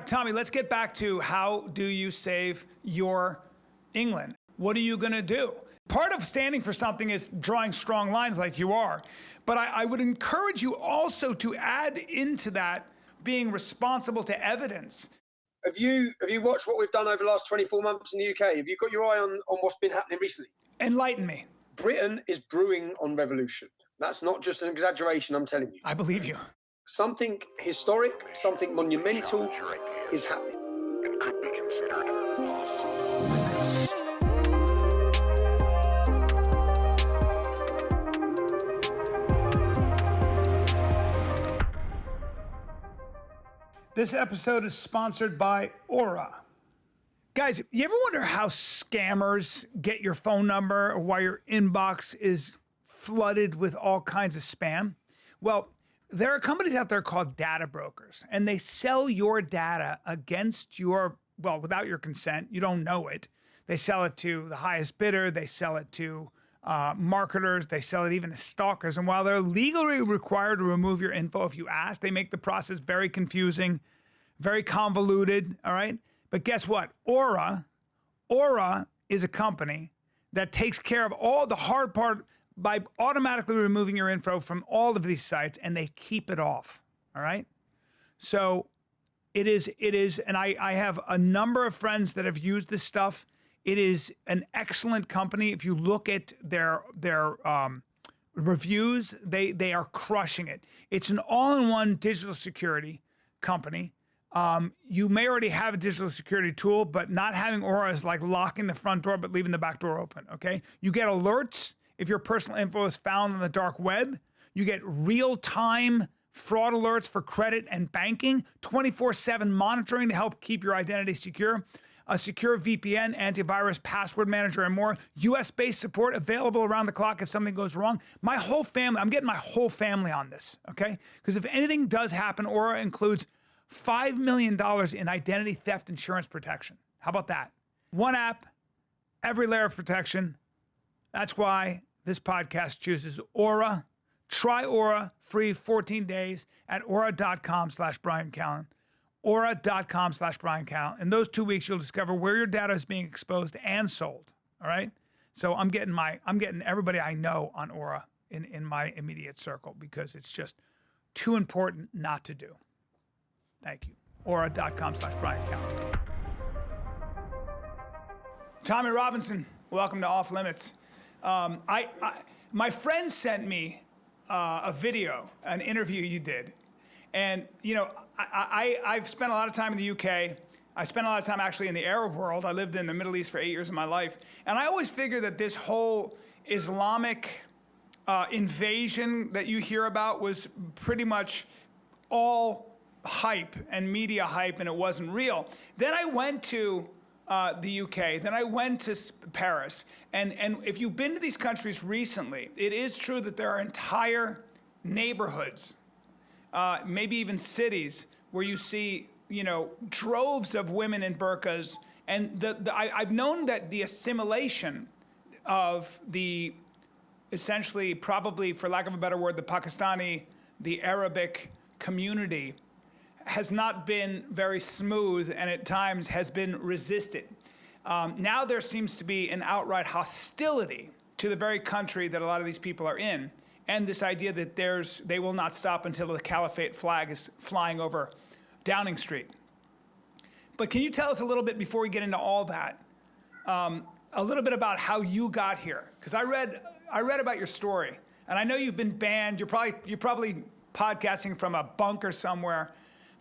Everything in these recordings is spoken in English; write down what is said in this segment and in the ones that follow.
Tommy, let's get back to how do you save your England? What are you going to do? Part of standing for something is drawing strong lines like you are. But I would encourage you also to add into that being responsible to evidence. Have you watched what we've done over the last 24 months in the UK? Have you got your eye on what's been happening recently? Enlighten me. Britain is brewing on revolution. That's not just an exaggeration, I'm telling you. I believe you. Something historic, something monumental is happening. And could be considered off limits. This episode is sponsored by Aura. Guys, you ever wonder how scammers get your phone number or why your inbox is flooded with all kinds of spam? Well, there are companies out there called data brokers, and they sell your data against your, well, without your consent. You don't know it. They sell it to the highest bidder. They sell it to marketers. They sell it even to stalkers. And while they're legally required to remove your info if you ask, they make the process very confusing, very convoluted, all right? But guess what? Aura is a company that takes care of all the hard part by automatically removing your info from all of these sites, and they keep it off, all right? So it is, and I have a number of friends that have used this stuff. It is an excellent company. If you look at their reviews, they are crushing it. It's an all-in-one digital security company. You may already have a digital security tool, but not having Aura is like locking the front door but leaving the back door open, okay? You get alerts if your personal info is found on the dark web. You get real-time fraud alerts for credit and banking, 24/7 monitoring to help keep your identity secure, a secure VPN, antivirus, password manager, and more. US-based support available around the clock if something goes wrong. My whole family, I'm getting my whole family on this, okay? Because if anything does happen, Aura includes $5 million in identity theft insurance protection. How about that? One app, every layer of protection. That's why this podcast chooses Aura. Try Aura free 14 days at aura.com/Bryan Callen. Aura.com/Bryan Callen. In those 2 weeks, you'll discover where your data is being exposed and sold. All right. So I'm getting everybody I know on Aura in my immediate circle because it's just too important not to do. Thank you. Aura.com/Bryan Callen. Tommy Robinson, welcome to Off Limits. My friend sent me a video, an interview you did. And, you know, I've spent a lot of time in the UK. I spent a lot of time actually in the Arab world. I lived in the Middle East for 8 years of my life. And I always figured that this whole Islamic invasion that you hear about was pretty much all hype and media hype, and it wasn't real. Then I went to the UK, then I went to Paris. And if you've been to these countries recently, it is true that there are entire neighborhoods, maybe even cities, where you see, you know, droves of women in burqas. And I've known that the assimilation of the, essentially, probably, for lack of a better word, the Pakistani, the Arabic community has not been very smooth and at times has been resisted. Now there seems to be an outright hostility to the very country that a lot of these people are in, and this idea that they will not stop until the caliphate flag is flying over Downing Street. But can you tell us a little bit, before we get into all that, a little bit about how you got here? Because I read about your story, and I know you've been banned. You're probably podcasting from a bunker somewhere.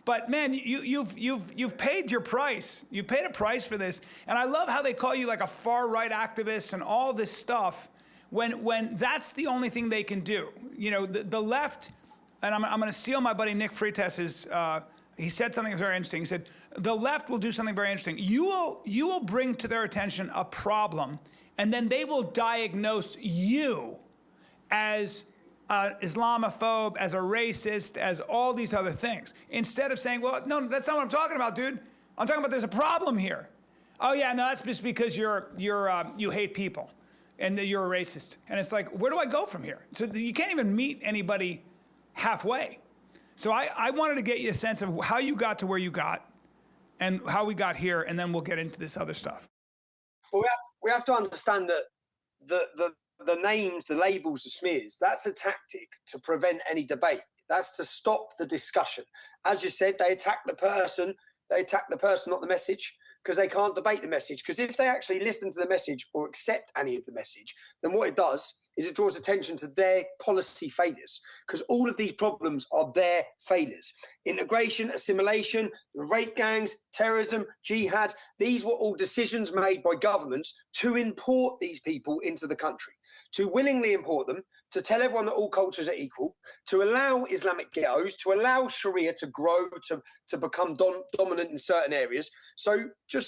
But man, you've paid your price. You've paid a price for this. And I love how they call you like a far right activist and all this stuff when that's the only thing they can do. You know, the left, and I'm going to steal my buddy Nick Freitas's, he said something very interesting. He said, the left will do something very interesting. You will bring to their attention a problem, and then they will diagnose you as Islamophobe, as a racist, as all these other things. Instead of saying, well, no, that's not what I'm talking about, dude. I'm talking about there's a problem here. Oh yeah, no, that's just because you hate people and you're a racist. And it's like, where do I go from here? So you can't even meet anybody halfway. So I wanted to get you a sense of how you got to where you got, and how we got here, and then we'll get into this other stuff. Well, we have to understand that the names, the labels, the smears, that's a tactic to prevent any debate. That's to stop the discussion. As you said, they attack the person, not the message, because they can't debate the message. Because if they actually listen to the message or accept any of the message, then what it does is it draws attention to their policy failures, because all of these problems are their failures. Integration, assimilation, rape gangs, terrorism, jihad, these were all decisions made by governments to import these people into the country, to willingly import them, to tell everyone that all cultures are equal, to allow Islamic ghettos, to allow Sharia to grow, to become dominant in certain areas. So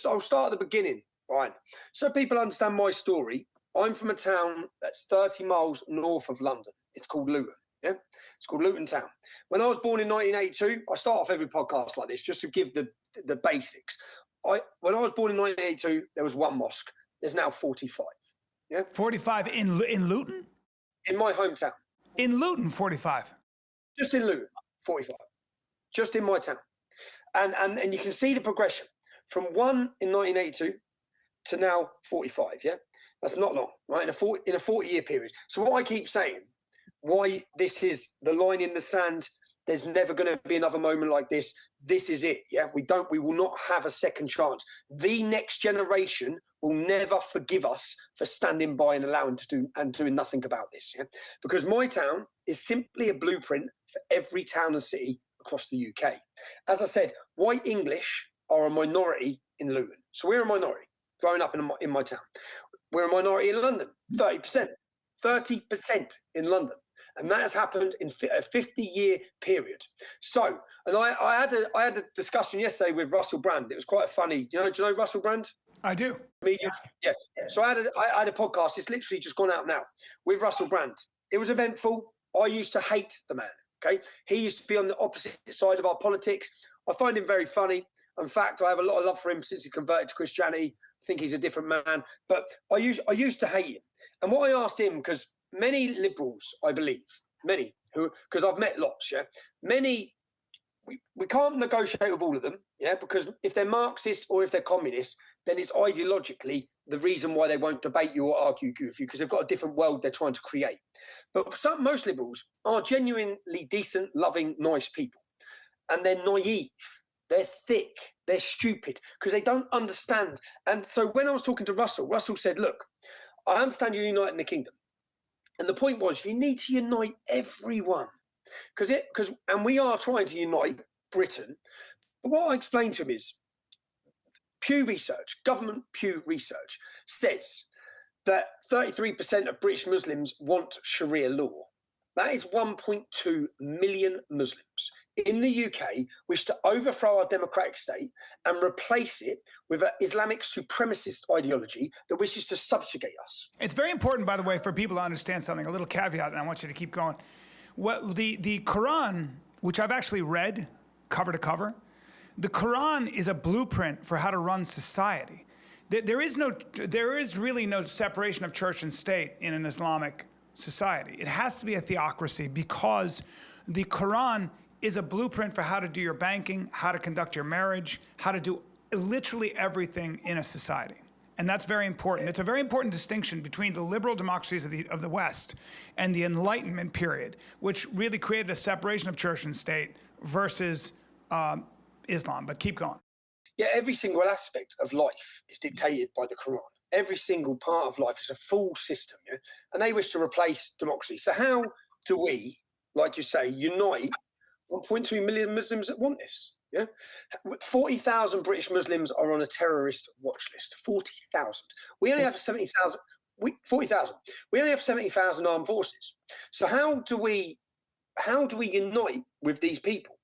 I'll start at the beginning, Bryan. So people understand my story. I'm from a town that's 30 miles north of London. It's called Luton. Yeah, it's called Luton Town. When I was born in 1982, I start off every podcast like this just to give the basics. When I was born in 1982, there was one mosque. There's now 45. Yeah, 45 in Luton? In my hometown. In Luton, 45. Just in Luton, 45. Just in my town. And you can see the progression from one in 1982 to now 45. Yeah. That's not long, right? In a 40-year period. So what I keep saying, why this is the line in the sand, there's never going to be another moment like this. This is it, yeah? We will not have a second chance. The next generation will never forgive us for standing by and allowing to do and doing nothing about this, yeah? Because my town is simply a blueprint for every town and city across the UK. As I said, white English are a minority in Luton. So we're a minority growing up in my town. We're a minority in London, 30%. 30% in London. And that has happened in a 50-year period. So, and I had a discussion yesterday with Russell Brand. It was quite funny. Do you know Russell Brand? I do. Media. Yes. So I had a podcast. It's literally just gone out now with Russell Brand. It was eventful. I used to hate the man. Okay. He used to be on the opposite side of our politics. I find him very funny. In fact, I have a lot of love for him since he converted to Christianity. I think he's a different man, but I used to hate him. And what I asked him, because many liberals, I believe, many who, because I've met lots, yeah, many, we can't negotiate with all of them, yeah, because if they're Marxist or if they're communist, then it's ideologically the reason why they won't debate you or argue with you, because they've got a different world they're trying to create. But most liberals are genuinely decent, loving, nice people, and they're naive. They're thick, they're stupid, because they don't understand. And so when I was talking to Russell said, look, I understand you're uniting the kingdom. And the point was, you need to unite everyone. And we are trying to unite Britain. But what I explained to him is, Pew Research, government Pew Research, says that 33% of British Muslims want Sharia law. That is 1.2 million Muslims in the UK wish to overthrow our democratic state and replace it with an Islamic supremacist ideology that wishes to subjugate us. It's very important, by the way, for people to understand something, a little caveat, and I want you to keep going. The Quran, which I've actually read cover to cover, the Quran is a blueprint for how to run society. There is really no separation of church and state in an Islamic society. It has to be a theocracy because the Quran is a blueprint for how to do your banking, how to conduct your marriage, how to do literally everything in a society. And that's very important. It's a very important distinction between the liberal democracies of the West and the Enlightenment period, which really created a separation of church and state versus Islam. But keep going. Yeah, every single aspect of life is dictated by the Quran. Every single part of life is a full system, yeah? And they wish to replace democracy. So how do we, like you say, unite 1.2 million Muslims that want this? Yeah, 40,000 British Muslims are on a terrorist watch list. 40,000. We only have 70,000. 40,000. We only have 70,000 armed forces. So how do we unite with these people?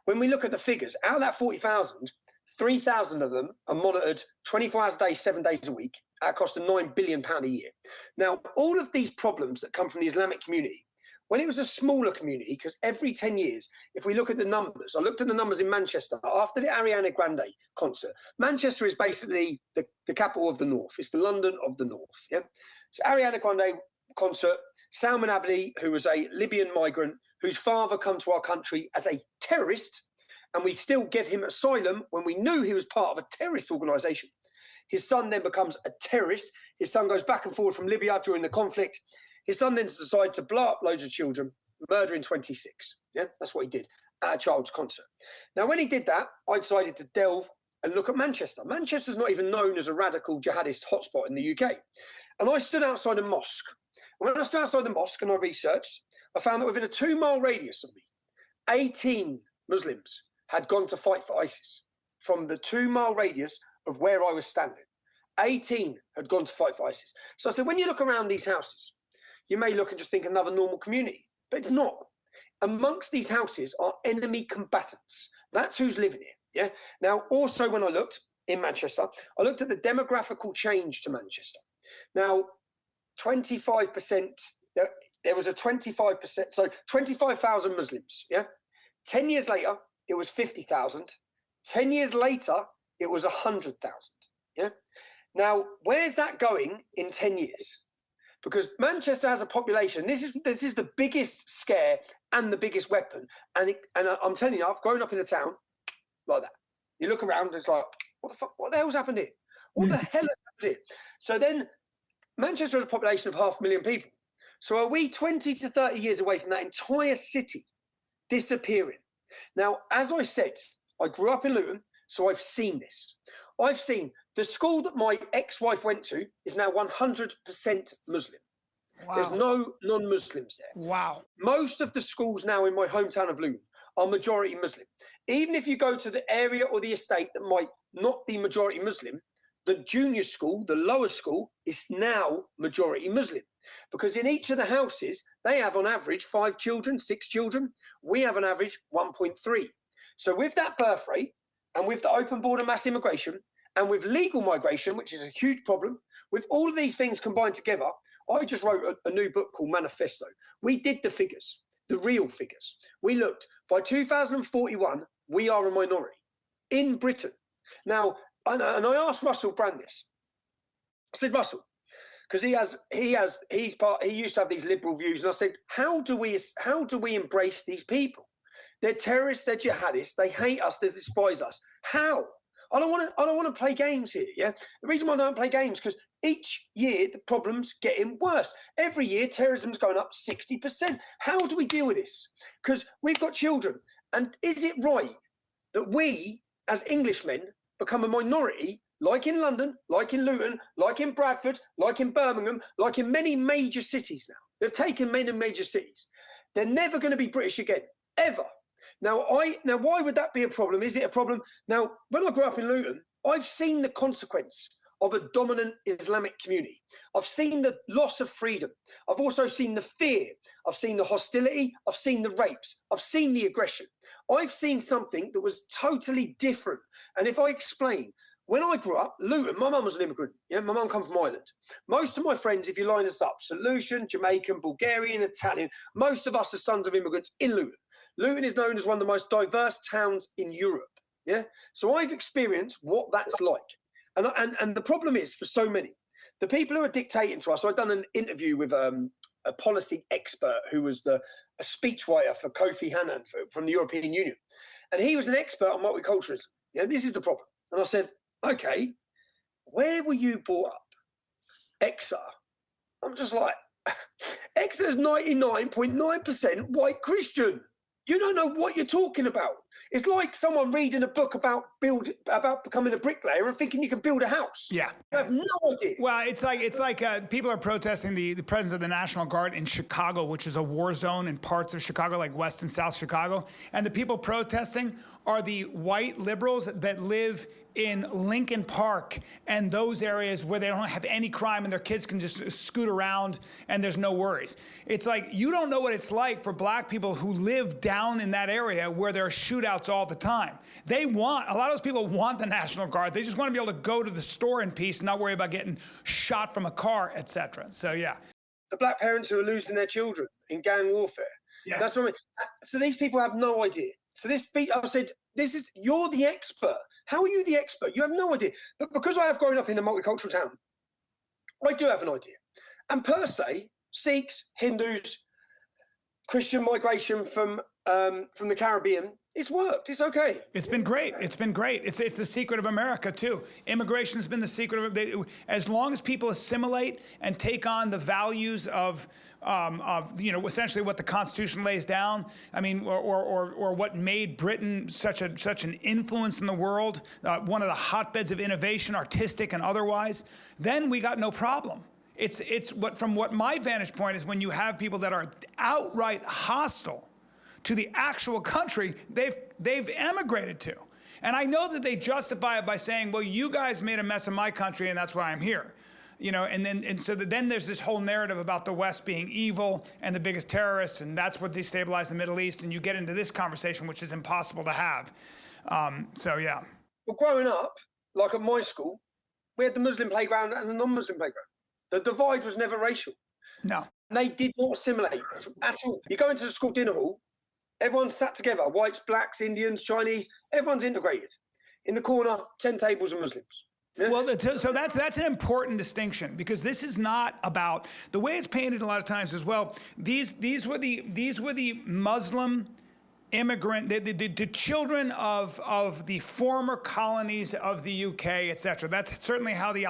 When we look at the figures, out of that 40,000, 3,000 of them are monitored 24 hours a day, 7 days a week at a cost of £9 billion a year. Now, all of these problems that come from the Islamic community, when it was a smaller community, because every 10 years, if we look at the numbers, I looked at the numbers in Manchester after the Ariana Grande concert. Manchester is basically the capital of the North. It's the London of the North. Yeah. So Ariana Grande concert, Salman Abedi, who was a Libyan migrant whose father come to our country as a terrorist and we still give him asylum when we knew he was part of a terrorist organisation. His son then becomes a terrorist. His son goes back and forward from Libya during the conflict. His son then decides to blow up loads of children, murdering 26. Yeah, that's what he did at a child's concert. Now, when he did that, I decided to delve and look at Manchester. Manchester's not even known as a radical jihadist hotspot in the UK. And I stood outside a mosque. And when I stood outside the mosque and I researched, I found that within a 2-mile radius of me, 18 Muslims had gone to fight for ISIS. From the 2-mile radius of where I was standing, 18 had gone to fight for ISIS. So I said, when you look around these houses, you may look and just think another normal community, but it's not. Amongst these houses are enemy combatants. That's who's living here. Yeah. Now, also, when I looked in Manchester, I looked at the demographical change to Manchester. Now, 25%, there was a 25%, so 25,000 Muslims. Yeah. 10 years later, it was 50,000. 10 years later, it was 100,000. Yeah. Now, where's that going in 10 years? Because Manchester has a population. This is the biggest scare and the biggest weapon. And I'm telling you, I've grown up in a town like that. You look around, and it's like, what the fuck? What the hell's happened here? What the hell has happened here? So then, Manchester has a population of 500,000 people. So are we 20 to 30 years away from that entire city disappearing? Now, as I said, I grew up in Luton, so I've seen this. I've seen the school that my ex-wife went to is now 100% Muslim. Wow. There's no non-Muslims there. Wow. Most of the schools now in my hometown of Luton are majority Muslim. Even if you go to the area or the estate that might not be majority Muslim, the junior school, the lower school, is now majority Muslim. Because in each of the houses, they have on average 5 children, 6 children. We have on average 1.3. So with that birth rate, and with the open border mass immigration, and with legal migration, which is a huge problem, with all of these things combined together, I just wrote a new book called Manifesto. We did the figures, the real figures. We looked, by 2041, we are a minority in Britain. Now, and I asked Russell Brand this. I said, Russell, because he used to have these liberal views, and I said, how do we embrace these people? They're terrorists, they're jihadists, they hate us, they despise us. How? I don't want to play games here. Yeah. The reason why I don't play games because each year the problem's getting worse. Every year terrorism's going up 60%. How do we deal with this? Because we've got children, and is it right that we, as Englishmen, become a minority, like in London, like in Luton, like in Bradford, like in Birmingham, like in many major cities now? They've taken many major cities. They're never going to be British again, ever. Now, why would that be a problem? Is it a problem? Now, when I grew up in Luton, I've seen the consequence of a dominant Islamic community. I've seen the loss of freedom. I've also seen the fear. I've seen the hostility. I've seen the rapes. I've seen the aggression. I've seen something that was totally different. And if I explain, when I grew up, Luton, my mum was an immigrant. Yeah, my mum comes from Ireland. Most of my friends, if you line us up, St. Lucian, Jamaican, Bulgarian, Italian, most of us are sons of immigrants in Luton. Luton is known as one of the most diverse towns in Europe. Yeah, so I've experienced what that's like, and the problem is for so many, the people who are dictating to us. So I've done an interview with a policy expert who was a speechwriter for Kofi Annan from the European Union, and he was an expert on multiculturalism. Yeah, this is the problem. And I said, okay, where were you brought up? Exeter. I'm just like, Exeter's 99.9% white Christian. You don't know what you're talking about. It's like someone reading a book about becoming a bricklayer and thinking you can build a house. Yeah. You have no idea. Well, it's like people are protesting the presence of the National Guard in Chicago, which is a war zone in parts of Chicago, like West and South Chicago. And the people protesting are the white liberals that live in Lincoln Park and those areas where they don't have any crime and their kids can just scoot around and there's no worries. It's like, you don't know what it's like for black people who live down in that area where there are shootouts all the time. A lot of those people want the National Guard. They just want to be able to go to the store in peace and not worry about getting shot from a car, etc. So yeah. The black parents who are losing their children in gang warfare. Yeah. That's what I mean. So these people have no idea. So I said, you're the expert. How are you the expert? You have no idea. But because I have grown up in a multicultural town, I do have an idea. And per se, Sikhs, Hindus, Christian migration from the Caribbean It's worked. It's okay. It's been great. It's been great. It's the secret of America too. Immigration has been the secret of as long as people assimilate and take on the values of essentially what the Constitution lays down. I mean, or what made Britain such an influence in the world, one of the hotbeds of innovation, artistic and otherwise. Then we got no problem. It's what, from what my vantage point is, when you have people that are outright hostile to the actual country they've emigrated to. And I know that they justify it by saying, well, you guys made a mess of my country and that's why I'm here. So then there's this whole narrative about the West being evil and the biggest terrorists, and that's what destabilized the Middle East, and you get into this conversation, which is impossible to have. Yeah. Well, growing up, like at my school, we had the Muslim playground and the non-Muslim playground. The divide was never racial. No. They did not assimilate at all. You go into the school dinner hall, everyone's sat together, whites, blacks, Indians, Chinese, everyone's integrated. In the corner, 10 tables of Muslims. Yeah? Well, so that's an important distinction, because this is not about the way it's painted a lot of times as well. These were the Muslim immigrant, the children of the former colonies of the UK, etc. That's certainly how the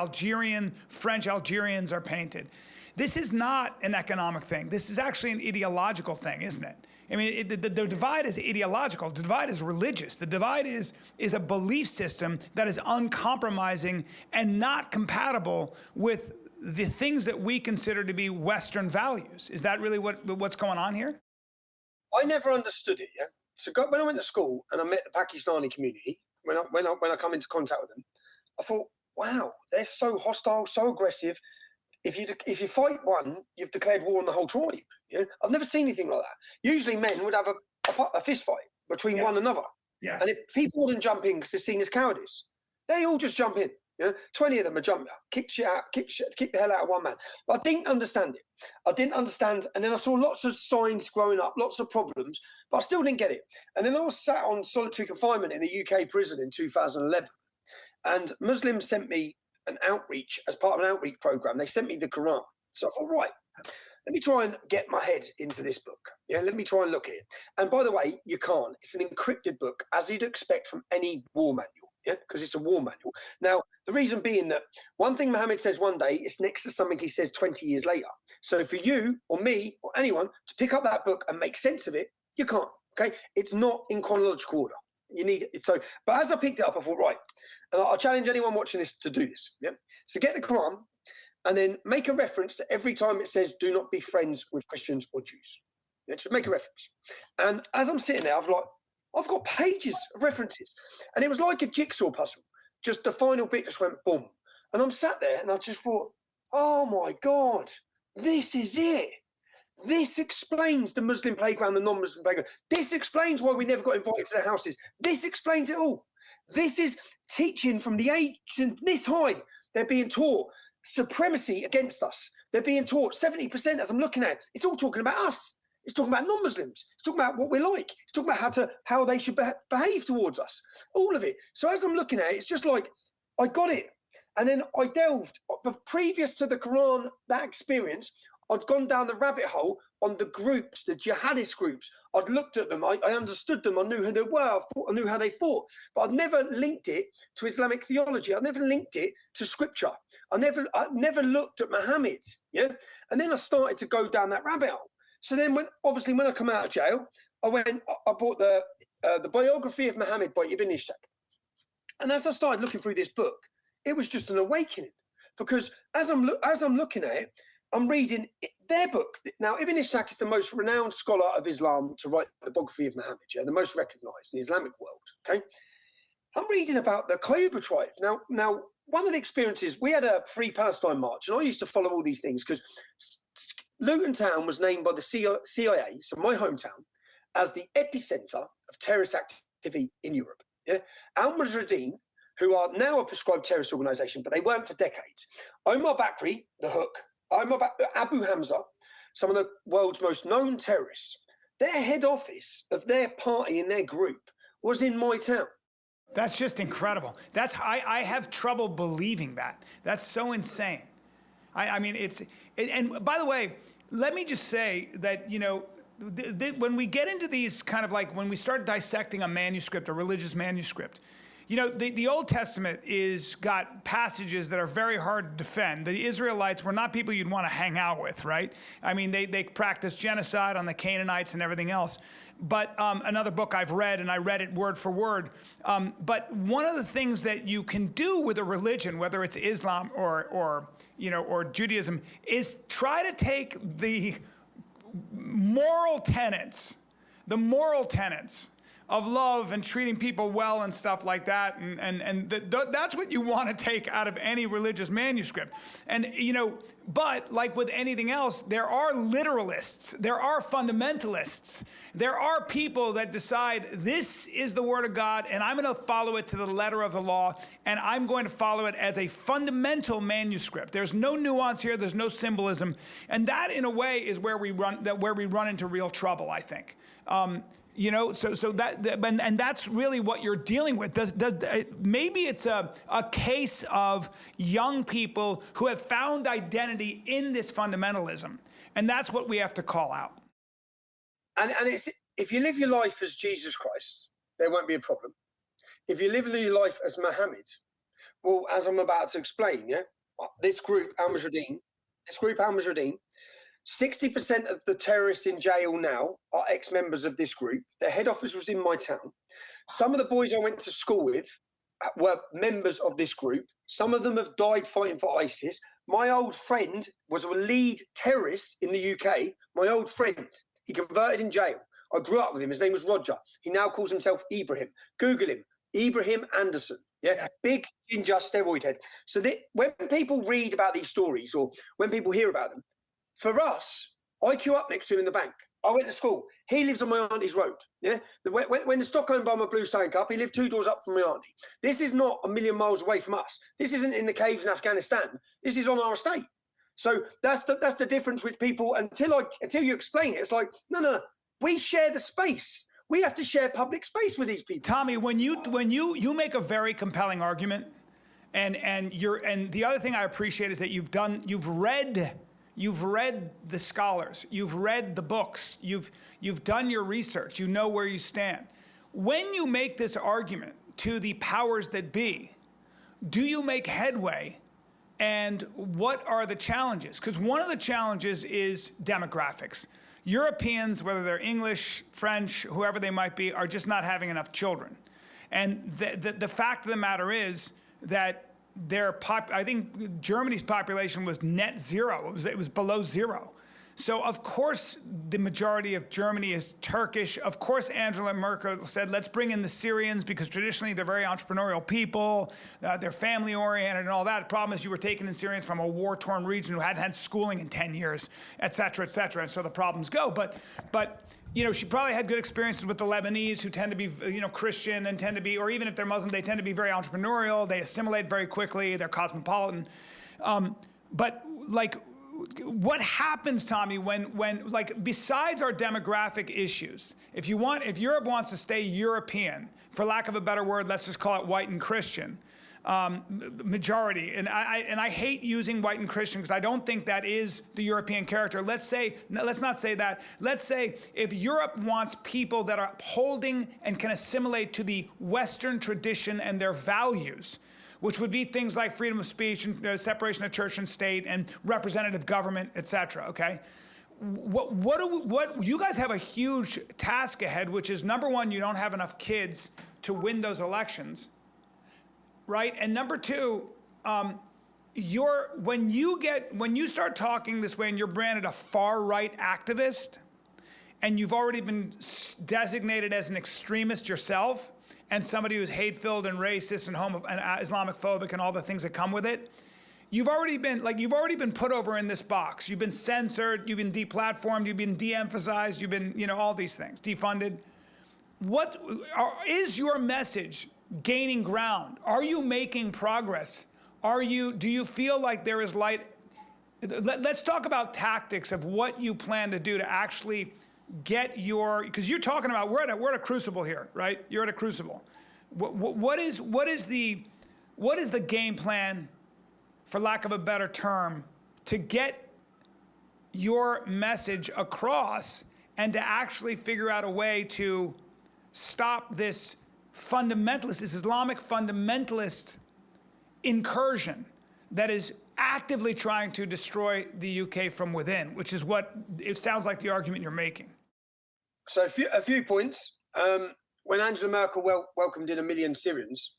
French Algerians are painted. This is not an economic thing. This is actually an ideological thing, isn't it? I mean, the divide is ideological. The divide is religious. The divide is a belief system that is uncompromising and not compatible with the things that we consider to be Western values. Is that really what's going on here? I never understood it. Yeah. So when I went to school and I met the Pakistani community, when I come into contact with them, I thought, wow, they're so hostile, so aggressive. If you fight one, you've declared war on the whole tribe. Yeah? I've never seen anything like that. Usually men would have a fist fight between one another. Yeah. And if people wouldn't jump in because they're seen as cowardice, they all just jump in. Yeah? 20 of them would jump, kick the hell out of one man. But I didn't understand it. And then I saw lots of signs growing up, lots of problems, but I still didn't get it. And then I was sat on solitary confinement in the UK prison in 2011. And Muslims sent me an outreach, as part of an outreach program. They sent me the Quran. So I thought, right, let me try and get my head into this book. Yeah, let me try and look at it. And by the way, you can't. It's an encrypted book, as you'd expect from any war manual. Yeah, because it's a war manual. Now, the reason being that one thing Muhammad says one day is next to something he says 20 years later. So for you or me or anyone to pick up that book and make sense of it, you can't. Okay, it's not in chronological order. You need it. So, but as I picked it up, I thought, right, and I'll challenge anyone watching this to do this. Yeah. So get the Quran and then make a reference to every time it says, do not be friends with Christians or Jews. Yeah, just make a reference. And as I'm sitting there, I've got pages of references. And it was like a jigsaw puzzle. Just the final bit just went boom. And I'm sat there and I just thought, oh my God, this is it. This explains the Muslim playground, the non-Muslim playground. This explains why we never got invited to their houses. This explains it all. This is teaching from the age this high. They're being taught supremacy against us. They're being taught 70%, as I'm looking at it, it's all talking about us. It's talking about non-Muslims. It's talking about what we're like. It's talking about how they should behave towards us. All of it. So as I'm looking at it, it's just like, I got it. And then I delved, but previous to the Quran, that experience, I'd gone down the rabbit hole on the groups, the jihadist groups. I'd looked at them. I understood them. I knew who they were. I knew how they fought. But I'd never linked it to Islamic theology. I'd never linked it to scripture. I never looked at Muhammad. Yeah. And then I started to go down that rabbit hole. So then when I come out of jail, I bought the biography of Muhammad by Ibn Ishaq. And as I started looking through this book, it was just an awakening, because as I'm looking at it, I'm reading their book. Now, Ibn Ishaq is the most renowned scholar of Islam to write the biography of Muhammad, yeah, the most recognized in the Islamic world, okay? I'm reading about the Qayuba tribe. Now, one of the experiences, we had a Free Palestine march, and I used to follow all these things because Luton town was named by the CIA, so my hometown, as the epicenter of terrorist activity in Europe. Yeah? Al-Mujahideen, who are now a prescribed terrorist organization, but they weren't for decades. Omar Bakri, the Hook, Abu Hamza, some of the world's most known terrorists, their head office of their party and their group was in my town. That's just incredible. I have trouble believing that. That's so insane. I mean, and by the way, let me just say that, when we get into these kind of like, when we start dissecting a manuscript, a religious manuscript, you know, the Old Testament is got passages that are very hard to defend. The Israelites were not people you'd want to hang out with, right? I mean, they practiced genocide on the Canaanites and everything else. But another book I've read, and I read it word for word. But one of the things that you can do with a religion, whether it's Islam or Judaism, is try to take the moral tenets of love and treating people well and stuff like that, and that's what you want to take out of any religious manuscript. And but like with anything else, there are literalists, there are fundamentalists, there are people that decide this is the word of God, and I'm going to follow it to the letter of the law, and I'm going to follow it as a fundamental manuscript. There's no nuance here, there's no symbolism, and that in a way is where we run into real trouble, I think. So that's really what you're dealing with. Maybe it's a case of young people who have found identity in this fundamentalism, and that's what we have to call out. And it's, if you live your life as Jesus Christ, there won't be a problem. If you live your life as Muhammad, well, as I'm about to explain, this group, Al-Mujahideen, 60% of the terrorists in jail now are ex-members of this group. Their head office was in my town. Some of the boys I went to school with were members of this group. Some of them have died fighting for ISIS. My old friend was a lead terrorist in the UK. My old friend, he converted in jail. I grew up with him. His name was Roger. He now calls himself Ibrahim. Google him, Ibrahim Anderson. Yeah, big ginger steroid head. So when people read about these stories or when people hear about them, for us, I queue up next to him in the bank. I went to school. He lives on my auntie's road. Yeah. When the Stockholm bomber blew Stank up, he lived 2 doors up from my auntie. This is not a million miles away from us. This isn't in the caves in Afghanistan. This is on our estate. So that's the difference with people. Until you explain it, it's like no. We share the space. We have to share public space with these people. Tommy, when you make a very compelling argument, and the other thing I appreciate is that you've read the scholars, you've read the books, you've done your research, you know where you stand. When you make this argument to the powers that be, do you make headway, and what are the challenges? Because one of the challenges is demographics. Europeans, whether they're English, French, whoever they might be, are just not having enough children. And the fact of the matter is that I think Germany's population was net zero. It was below zero. So of course the majority of Germany is Turkish. Of course Angela Merkel said, let's bring in the Syrians because traditionally they're very entrepreneurial people, they're family oriented and all that. The problem is you were taking in Syrians from a war-torn region who hadn't had schooling in 10 years, et cetera, and so the problems go. But she probably had good experiences with the Lebanese who tend to be, Christian and tend to be, or even if they're Muslim, they tend to be very entrepreneurial. They assimilate very quickly. They're cosmopolitan. But what happens, Tommy, when besides our demographic issues, if Europe wants to stay European, for lack of a better word, let's just call it white and Christian, majority, and I hate using white and Christian because I don't think that is the European character. Let's not say that. Let's say if Europe wants people that are upholding and can assimilate to the Western tradition and their values, which would be things like freedom of speech and separation of church and state and representative government, et cetera, okay? What you guys have a huge task ahead, which is number one, you don't have enough kids to win those elections. Right, and number two, when you start talking this way and you're branded a far-right activist, and you've already been designated as an extremist yourself, and somebody who's hate-filled and racist and Islamophobic and all the things that come with it, you've already been put over in this box. You've been censored, you've been deplatformed, you've been de-emphasized, you've been all these things, defunded. What is your message? Gaining ground? Are you making progress? Do you feel like there is light? Let's talk about tactics of what you plan to do to actually get because you're talking about, we're at a crucible here, right? You're at a crucible. What is the game plan, for lack of a better term, to get your message across and to actually figure out a way to stop this fundamentalist, this Islamic fundamentalist incursion that is actively trying to destroy the UK from within, which is what it sounds like the argument you're making. So a few points. When Angela Merkel welcomed in 1 million Syrians,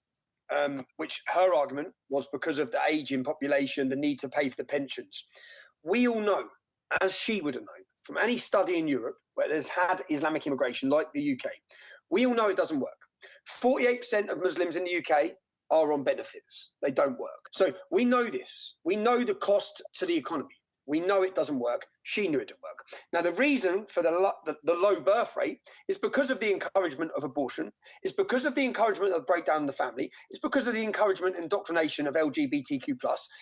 which her argument was because of the aging population, the need to pay for the pensions. We all know, as she would have known, from any study in Europe where there's had Islamic immigration like the UK, we all know it doesn't work. 48% of Muslims in the UK are on benefits. They don't work. So we know this. We know the cost to the economy. We know it doesn't work. She knew it didn't work. Now, the reason for the low birth rate is because of the encouragement of abortion. It's because of the encouragement of the breakdown of the family. It's because of the encouragement and indoctrination of LGBTQ+.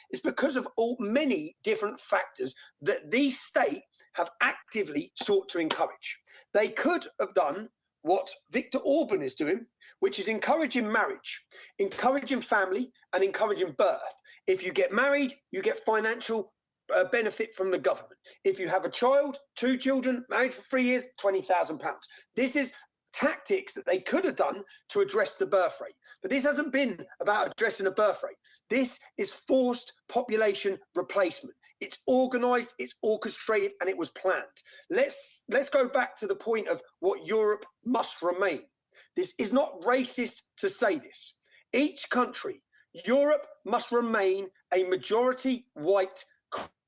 It's because of many different factors that these state have actively sought to encourage. They could have done what Viktor Orban is doing, which is encouraging marriage, encouraging family, and encouraging birth. If you get married, you get financial benefit from the government. If you have a child, 2 children, married for 3 years, £20,000. This is tactics that they could have done to address the birth rate. But this hasn't been about addressing a birth rate. This is forced population replacement. It's organized, it's orchestrated, and it was planned. Let's go back to the point of what Europe must remain. This is not racist to say this. Each country, Europe must remain a majority white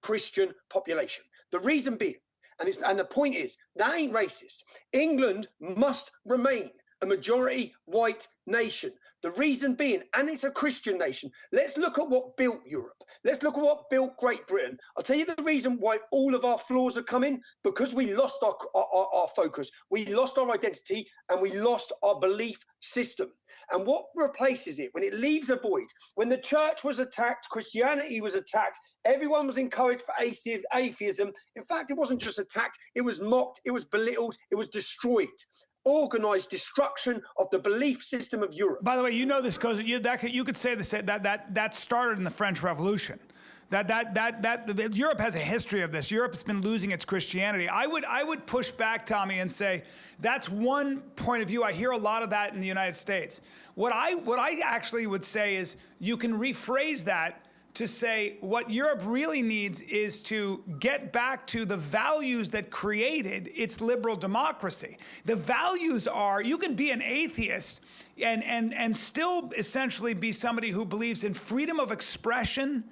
Christian population. The reason being, and the point is, that ain't racist. England must remain a majority white nation. The reason being, and it's a Christian nation. Let's look at what built Europe. Let's look at what built Great Britain. I'll tell you the reason why all of our flaws are coming, because we lost our focus. We lost our identity and we lost our belief system. And what replaces it when it leaves a void? When the church was attacked, Christianity was attacked, everyone was encouraged for atheism. In fact, it wasn't just attacked, it was mocked, it was belittled, it was destroyed. Organized destruction of the belief system of Europe. By the way, you know this goes. You could say that started in the French Revolution. That Europe has a history of this. Europe has been losing its Christianity. I would push back, Tommy, and say that's one point of view. I hear a lot of that in the United States. What I actually would say is you can rephrase that to say what Europe really needs is to get back to the values that created its liberal democracy. The values are, you can be an atheist and still essentially be somebody who believes in freedom of expression,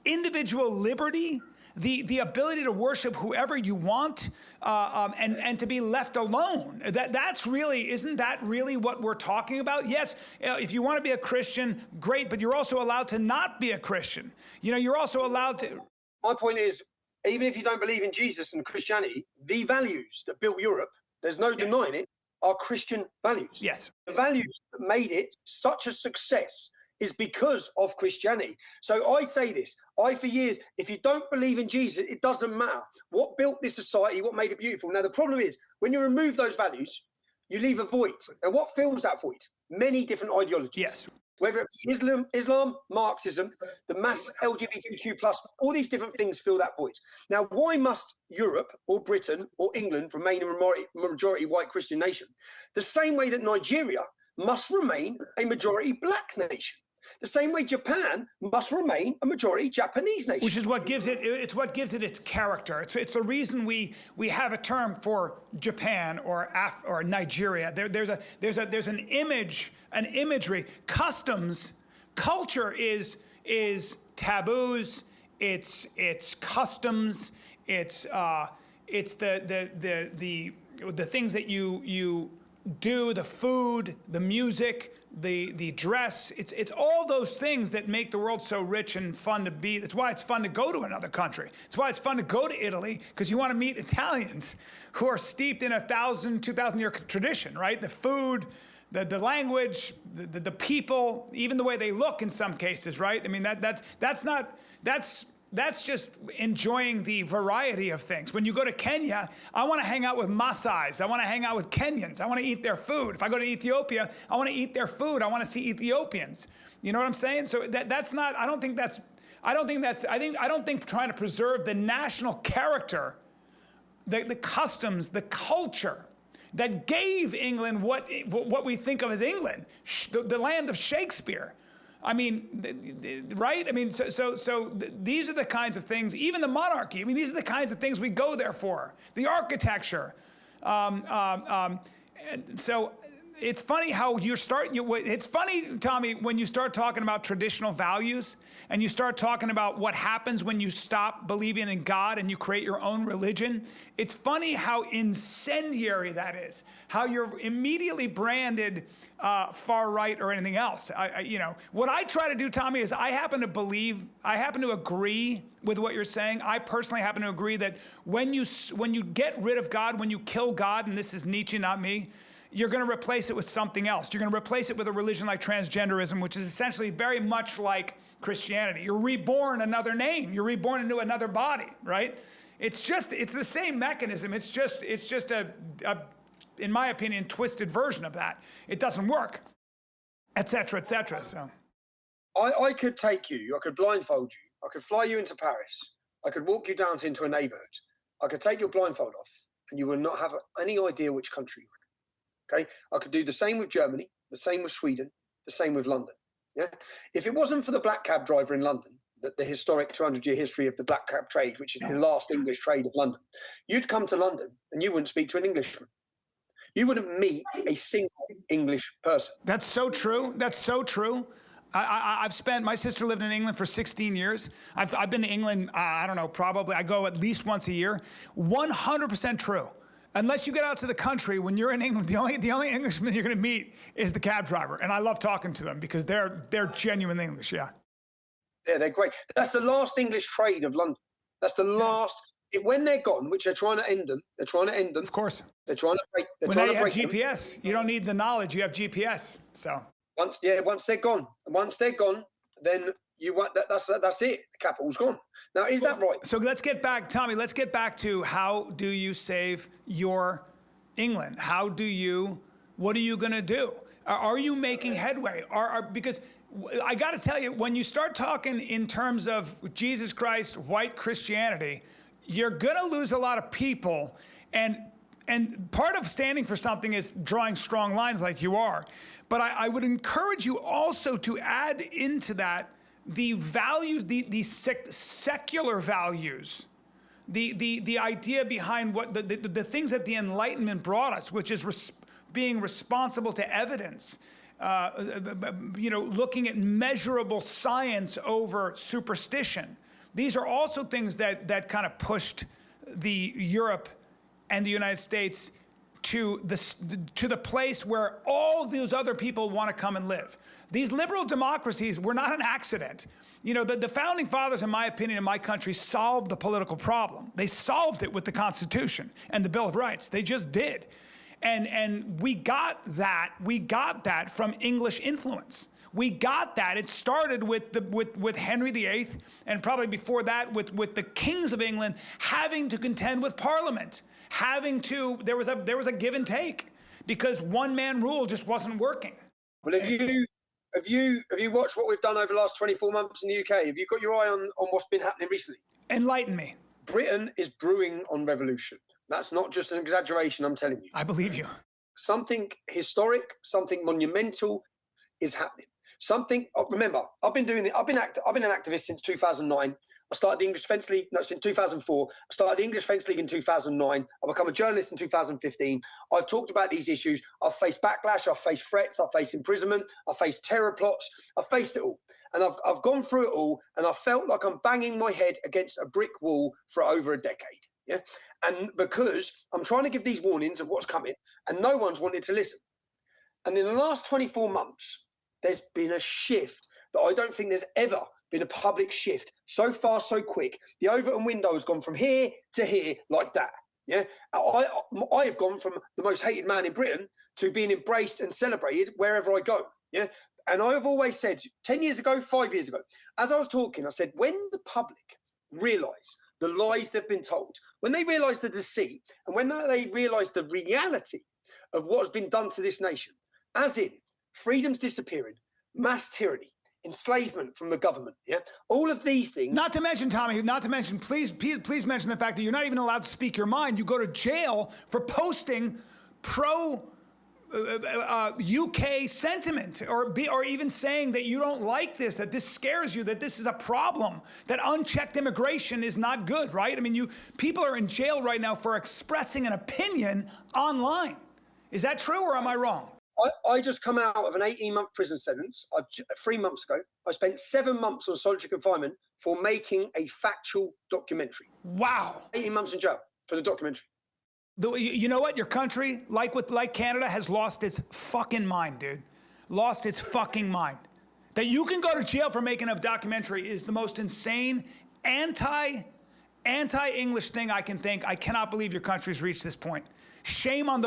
individual liberty, the ability to worship whoever you want, and to be left alone. That's really, isn't that really what we're talking about? Yes, if you want to be a Christian, great, but you're also allowed to not be a Christian. You know, you're also allowed to. My point is, even if you don't believe in Jesus and Christianity, the values that built Europe, there's no denying it, are Christian values. Yes. The values that made it such a success is because of Christianity. So I say this, for years, if you don't believe in Jesus, it doesn't matter. What built this society, what made it beautiful? Now, the problem is, when you remove those values, you leave a void. And what fills that void? Many different ideologies. Yes. Whether it be Islam, Marxism, the mass LGBTQ+, all these different things fill that void. Now, why must Europe or Britain or England remain a majority white Christian nation? The same way that Nigeria must remain a majority black nation. The same way Japan must remain a majority Japanese nation. Which is what gives it, it's what gives it its character. It's the reason we have a term for Japan or Nigeria. There's an image, an imagery. Customs, culture is taboos, it's customs, it's the things that you do, the food, the music, the dress. It's all those things that make the world so rich and fun to be. That's why it's fun to go to another country. It's why it's fun to go to Italy, because you want to meet Italians who are steeped in 2,000 year tradition, right? The food, the language, the people, even the way they look in some cases, right? I mean, that's just enjoying the variety of things. When you go to Kenya, I want to hang out with Maasais. I want to hang out with Kenyans. I want to eat their food. If I go to Ethiopia, I want to eat their food. I want to see Ethiopians. You know what I'm saying? So that's not. I don't think trying to preserve the national character the customs, the culture that gave England what we think of as England, the land of Shakespeare. I mean, right? I mean, so these are the kinds of things, even the monarchy, I mean, these are the kinds of things we go there for. The architecture. So it's funny how it's funny, Tommy, when you start talking about traditional values and you start talking about what happens when you stop believing in God and you create your own religion. It's funny how incendiary that is, how you're immediately branded far right or anything else. You know, what I try to do, Tommy, is I happen to agree with what you're saying. I personally happen to agree that when you get rid of God, when you kill God, and this is Nietzsche, not me, you're going to replace it with something else. You're going to replace it with a religion like transgenderism, which is essentially very much like Christianity. You're reborn another name. You're reborn into another body, right? It's the same mechanism. It's just a in my opinion, twisted version of that. It doesn't work, et cetera, et cetera. So I could take you, I could blindfold you, I could fly you into Paris, I could walk you down into a neighborhood, I could take your blindfold off, and you would not have any idea which country you're in. Okay, I could do the same with Germany, the same with Sweden, the same with London. Yeah, if it wasn't for the black cab driver in London, the historic 200-year history of the black cab trade, which is the last English trade of London, you'd come to London and you wouldn't speak to an Englishman. You wouldn't meet a single English person. That's so true. That's so true. My sister lived in England for 16 years. I've been to England, I don't know, probably, I go at least once a year. 100% true. Unless you get out to the country, when you're in England, the only Englishman you're going to meet is the cab driver. And I love talking to them because they're genuine English, yeah. Yeah, they're great. That's the last English trade of London. That's the last. When they're gone, which they're trying to end them, Of course. They're trying to break. When they have GPS, you don't need the knowledge. You have GPS. So once they're gone, then that's it. The capital's gone. Now, is that right? So let's get back, Tommy. Let's get back to how do you save your England? What are you going to do? Are you making headway? Because I got to tell you, when you start talking in terms of Jesus Christ, white Christianity, you're going to lose a lot of people. And part of standing for something is drawing strong lines like you are. But I would encourage you also to add into that the values, the secular values, the idea behind what the things that the Enlightenment brought us, which is being responsible to evidence, looking at measurable science over superstition. These are also things that kind of pushed the Europe and the United States to the place where all those other people want to come and live. These liberal democracies were not an accident. You know, the founding fathers, in my opinion, in my country, solved the political problem. They solved it with the Constitution and the Bill of Rights. They just did. And we got that from English influence. We got that. It started with Henry VIII, and probably before that with the kings of England having to contend with Parliament, there was a give and take because one man rule just wasn't working. Well, have you watched what we've done over the last 24 months in the UK? Have you got your eye on what's been happening recently? Enlighten me. Britain is brewing on revolution. That's not just an exaggeration, I'm telling you. I believe you. Something historic, something monumental is happening. Remember, I've been an activist since 2009. I started the English Defence League, since 2004. I started the English Defence League in 2009. I became a journalist in 2015. I've talked about these issues. I've faced backlash. I've faced threats. I've faced imprisonment. I've faced terror plots. I've faced it all. And I've gone through it all, and I felt like I'm banging my head against a brick wall for over a decade. Yeah, and because I'm trying to give these warnings of what's coming, and no one's wanted to listen. And in the last 24 months, there's been a shift that I don't think there's ever been a public shift so far, so quick. The Overton window has gone from here to here like that. Yeah, I have gone from the most hated man in Britain to being embraced and celebrated wherever I go. Yeah, and I have always said 10 years ago, 5 years ago, as I was talking, I said, when the public realise the lies they've been told, when they realise the deceit, and when they realise the reality of what has been done to this nation, as in freedom's disappearing, mass tyranny, enslavement from the government. Yeah, all of these things. Not to mention, Tommy, please mention the fact that you're not even allowed to speak your mind. You go to jail for posting pro UK sentiment, or even saying that you don't like this, that this scares you, that this is a problem, that unchecked immigration is not good, right? I mean, people are in jail right now for expressing an opinion online. Is that true, or am I wrong? I just come out of an 18-month prison sentence. 3 months ago, I spent 7 months on solitary confinement for making a factual documentary. Wow. 18 months in jail for the documentary. You know what? Your country, like Canada, has lost its fucking mind, dude. Lost its fucking mind. That you can go to jail for making a documentary is the most insane, anti-English thing I can think. I cannot believe your country's reached this point. Shame on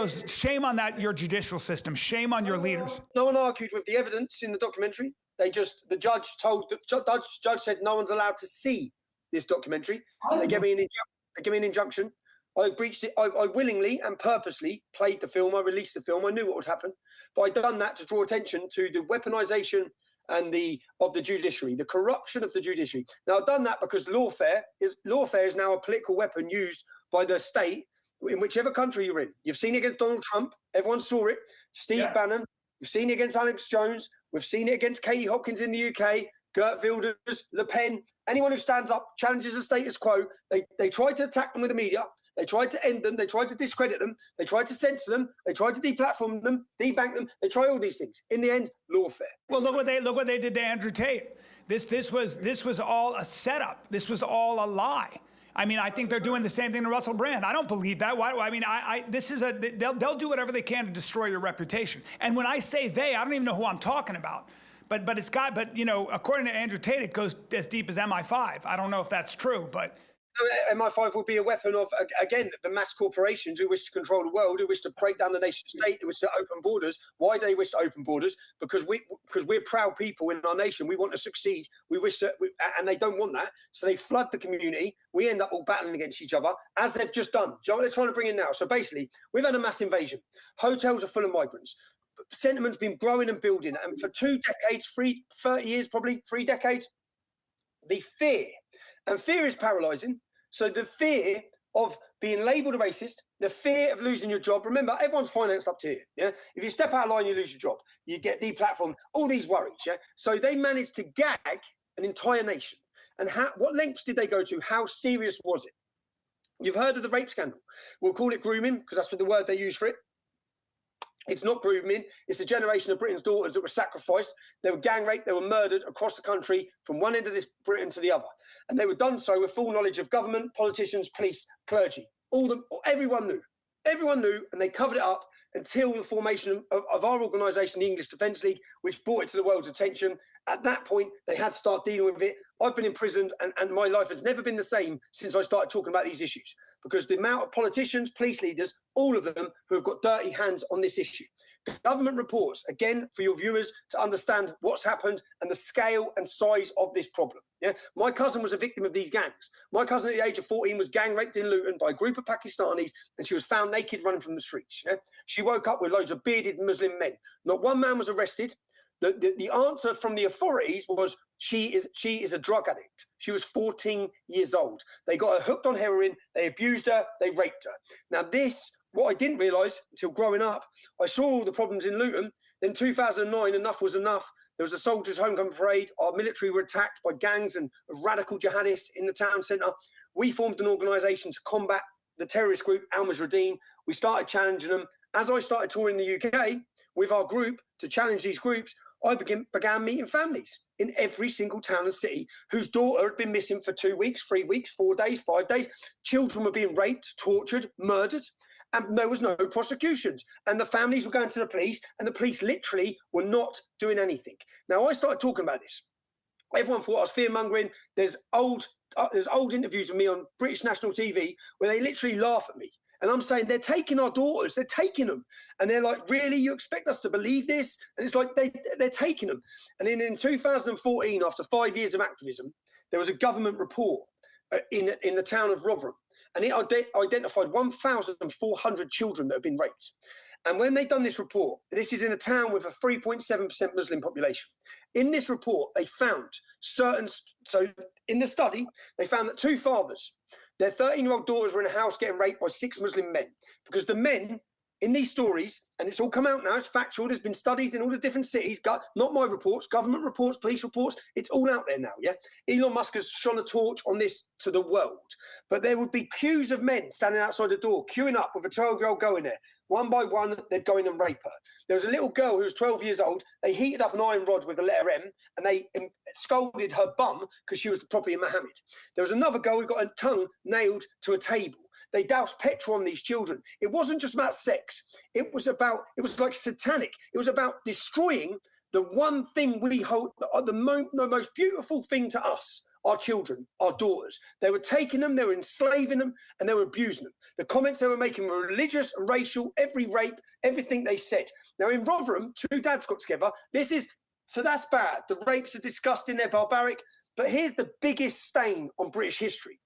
your judicial system. Shame on your leaders. No one argued with the evidence in the documentary. The judge said no one's allowed to see this documentary. They gave me an injunction. I breached it. I willingly and purposely played the film. I released the film. I knew what would happen, but I'd done that to draw attention to the weaponization of the judiciary, the corruption of the judiciary. Now, I've done that because lawfare is now a political weapon used by the state in whichever country you're in. You've seen it against Donald Trump. Everyone saw it. Steve Bannon. You've seen it against Alex Jones. We've seen it against Katie Hopkins in the UK. Geert Wilders, Le Pen. Anyone who stands up, challenges the status quo. They try to attack them with the media. They tried to end them. They tried to discredit them. They tried to censor them. They tried to deplatform them, debank them. They try all these things. In the end, lawfare. Well, look what they did to Andrew Tate. This was all a setup. This was all a lie. I mean, I think they're doing the same thing to Russell Brand. I don't believe that. Why? I mean, they'll do whatever they can to destroy your reputation. And when I say they, I don't even know who I'm talking about. But according to Andrew Tate, it goes as deep as MI5. I don't know if that's true, but. MI5 will be a weapon of, again, the mass corporations who wish to control the world, who wish to break down the nation state, who wish to open borders. Why do they wish to open borders? Because we're proud people in our nation. We want to succeed. And they don't want that. So they flood the community. We end up all battling against each other, as they've just done. Do you know what they're trying to bring in now? So basically, we've had a mass invasion. Hotels are full of migrants. Sentiment's been growing and building. And for 2 decades, 30 years, probably 3 decades, the fear. And fear is paralyzing. So the fear of being labelled a racist, the fear of losing your job. Remember, everyone's financed up to here. Yeah, if you step out of line, you lose your job. You get deplatformed. All these worries. Yeah. So they managed to gag an entire nation. And what lengths did they go to? How serious was it? You've heard of the rape scandal. We'll call it grooming because that's the word they use for it. It's not grooming. It's a generation of Britain's daughters that were sacrificed. They were gang raped. They were murdered across the country from one end of this Britain to the other. And they were done so with full knowledge of government, politicians, police, clergy. Everyone knew. Everyone knew, and they covered it up until the formation of our organisation, the English Defence League, which brought it to the world's attention. At that point, they had to start dealing with it. I've been imprisoned, and my life has never been the same since I started talking about these issues. Because the amount of politicians, police leaders, all of them who have got dirty hands on this issue. Government reports, again, for your viewers to understand what's happened and the scale and size of this problem. Yeah, my cousin was a victim of these gangs. My cousin at the age of 14 was gang raped in Luton by a group of Pakistanis, and she was found naked running from the streets. Yeah? She woke up with loads of bearded Muslim men. Not one man was arrested. The answer from the authorities was she is a drug addict. She was 14 years old. They got her hooked on heroin. They abused her. They raped her. Now what I didn't realise until growing up, I saw all the problems in Luton. Then 2009, enough was enough. There was a soldiers' homecoming parade. Our military were attacked by gangs and radical jihadists in the town centre. We formed an organisation to combat the terrorist group Al Mujahideen. We started challenging them. As I started touring the UK with our group to challenge these groups, I began meeting families in every single town and city whose daughter had been missing for 2 weeks, 3 weeks, 4 days, 5 days. Children were being raped, tortured, murdered, and there was no prosecutions. And the families were going to the police, and the police literally were not doing anything. Now, I started talking about this. Everyone thought I was fear-mongering. There's old interviews of me on British national TV where they literally laugh at me. And I'm saying, they're taking our daughters, they're taking them. And they're like, really, you expect us to believe this? And it's like, they're taking them. And then in 2014, after 5 years of activism, there was a government report in the town of Rotherham. And it identified 1,400 children that had been raped. And when they've done this report, this is in a town with a 3.7% Muslim population. In this report, they found so in the study, they found that two fathers, their 13-year-old daughters were in a house getting raped by 6 Muslim men, because the men in these stories, and it's all come out now, it's factual, there's been studies in all the different cities, not my reports, government reports, police reports, it's all out there now, yeah? Elon Musk has shone a torch on this to the world. But there would be queues of men standing outside the door, queuing up with a 12-year-old girl in there. One by one, they'd go in and rape her. There was a little girl who was 12 years old. They heated up an iron rod with the letter M, and they scolded her bum because she was properly Mohammed. There was another girl who got her tongue nailed to a table. They doused petrol on these children. It wasn't just about sex. It was like satanic. It was about destroying the one thing we hold, the most beautiful thing to us, our children, our daughters. They were taking them, they were enslaving them, and they were abusing them. The comments they were making were religious and racial, every rape, everything they said. Now in Rotherham, two dads got together. So that's bad. The rapes are disgusting, they're barbaric. But here's the biggest stain on British history.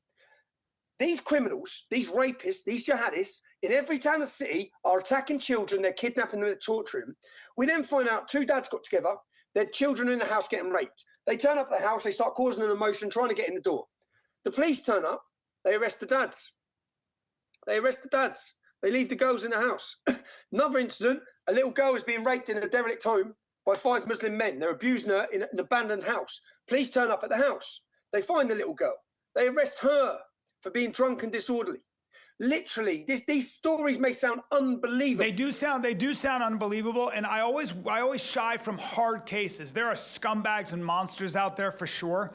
These criminals, these rapists, these jihadists, in every town and city are attacking children, they're kidnapping them, they're torturing them. We then find out two dads got together, their children in the house getting raped. They turn up at the house, they start causing an emotion, trying to get in the door. The police turn up, they arrest the dads. They leave the girls in the house. Another incident, a little girl is being raped in a derelict home by 5 Muslim men. They're abusing her in an abandoned house. Police turn up at the house. They find the little girl. They arrest her for being drunk and disorderly. Literally, these stories may sound unbelievable. They do sound unbelievable, and I always shy from hard cases. There are scumbags and monsters out there for sure,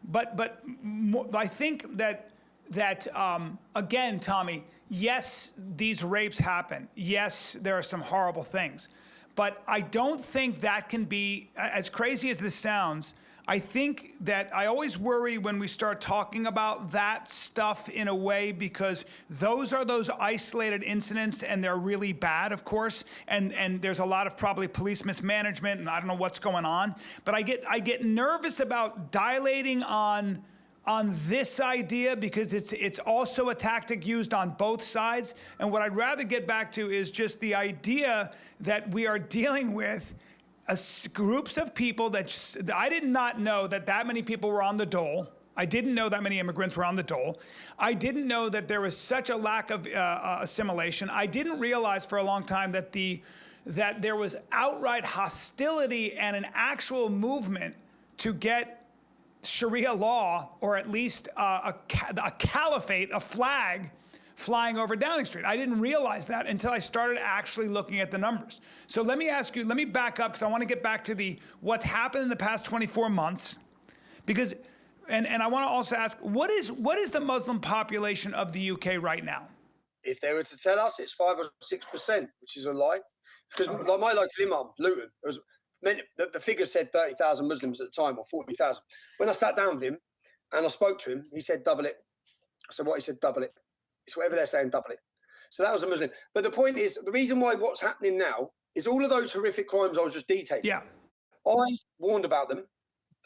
but I think that again, Tommy, yes, these rapes happen. Yes, there are some horrible things, but I don't think that can be, as crazy as this sounds, I think that I always worry when we start talking about that stuff in a way, because those are those isolated incidents, and they're really bad, of course, and there's a lot of probably police mismanagement, and I don't know what's going on, but I get nervous about dilating on this idea, because it's also a tactic used on both sides. And what I'd rather get back to is just the idea that we are dealing with groups of people that I did not know that many people were on the dole. I didn't know that many immigrants were on the dole. I didn't know that there was such a lack of assimilation. I didn't realize for a long time that there was outright hostility and an actual movement to get Sharia law, or at least a caliphate, a flag, flying over Downing Street. I didn't realize that until I started actually looking at the numbers. So let me ask you, let me back up, because I want to get back to what's happened in the past 24 months. Because, and I want to also ask, what is the Muslim population of the UK right now? If they were to tell us, it's 5 or 6%, which is a lie. Because like my local imam, Luton, the figure said 30,000 Muslims at the time, or 40,000. When I sat down with him and I spoke to him, he said double it. I said, what? He said double it. It's whatever they're saying, double it. So that was a Muslim. But the point is, the reason why what's happening now is all of those horrific crimes I was just detailing. Yeah. I warned about them.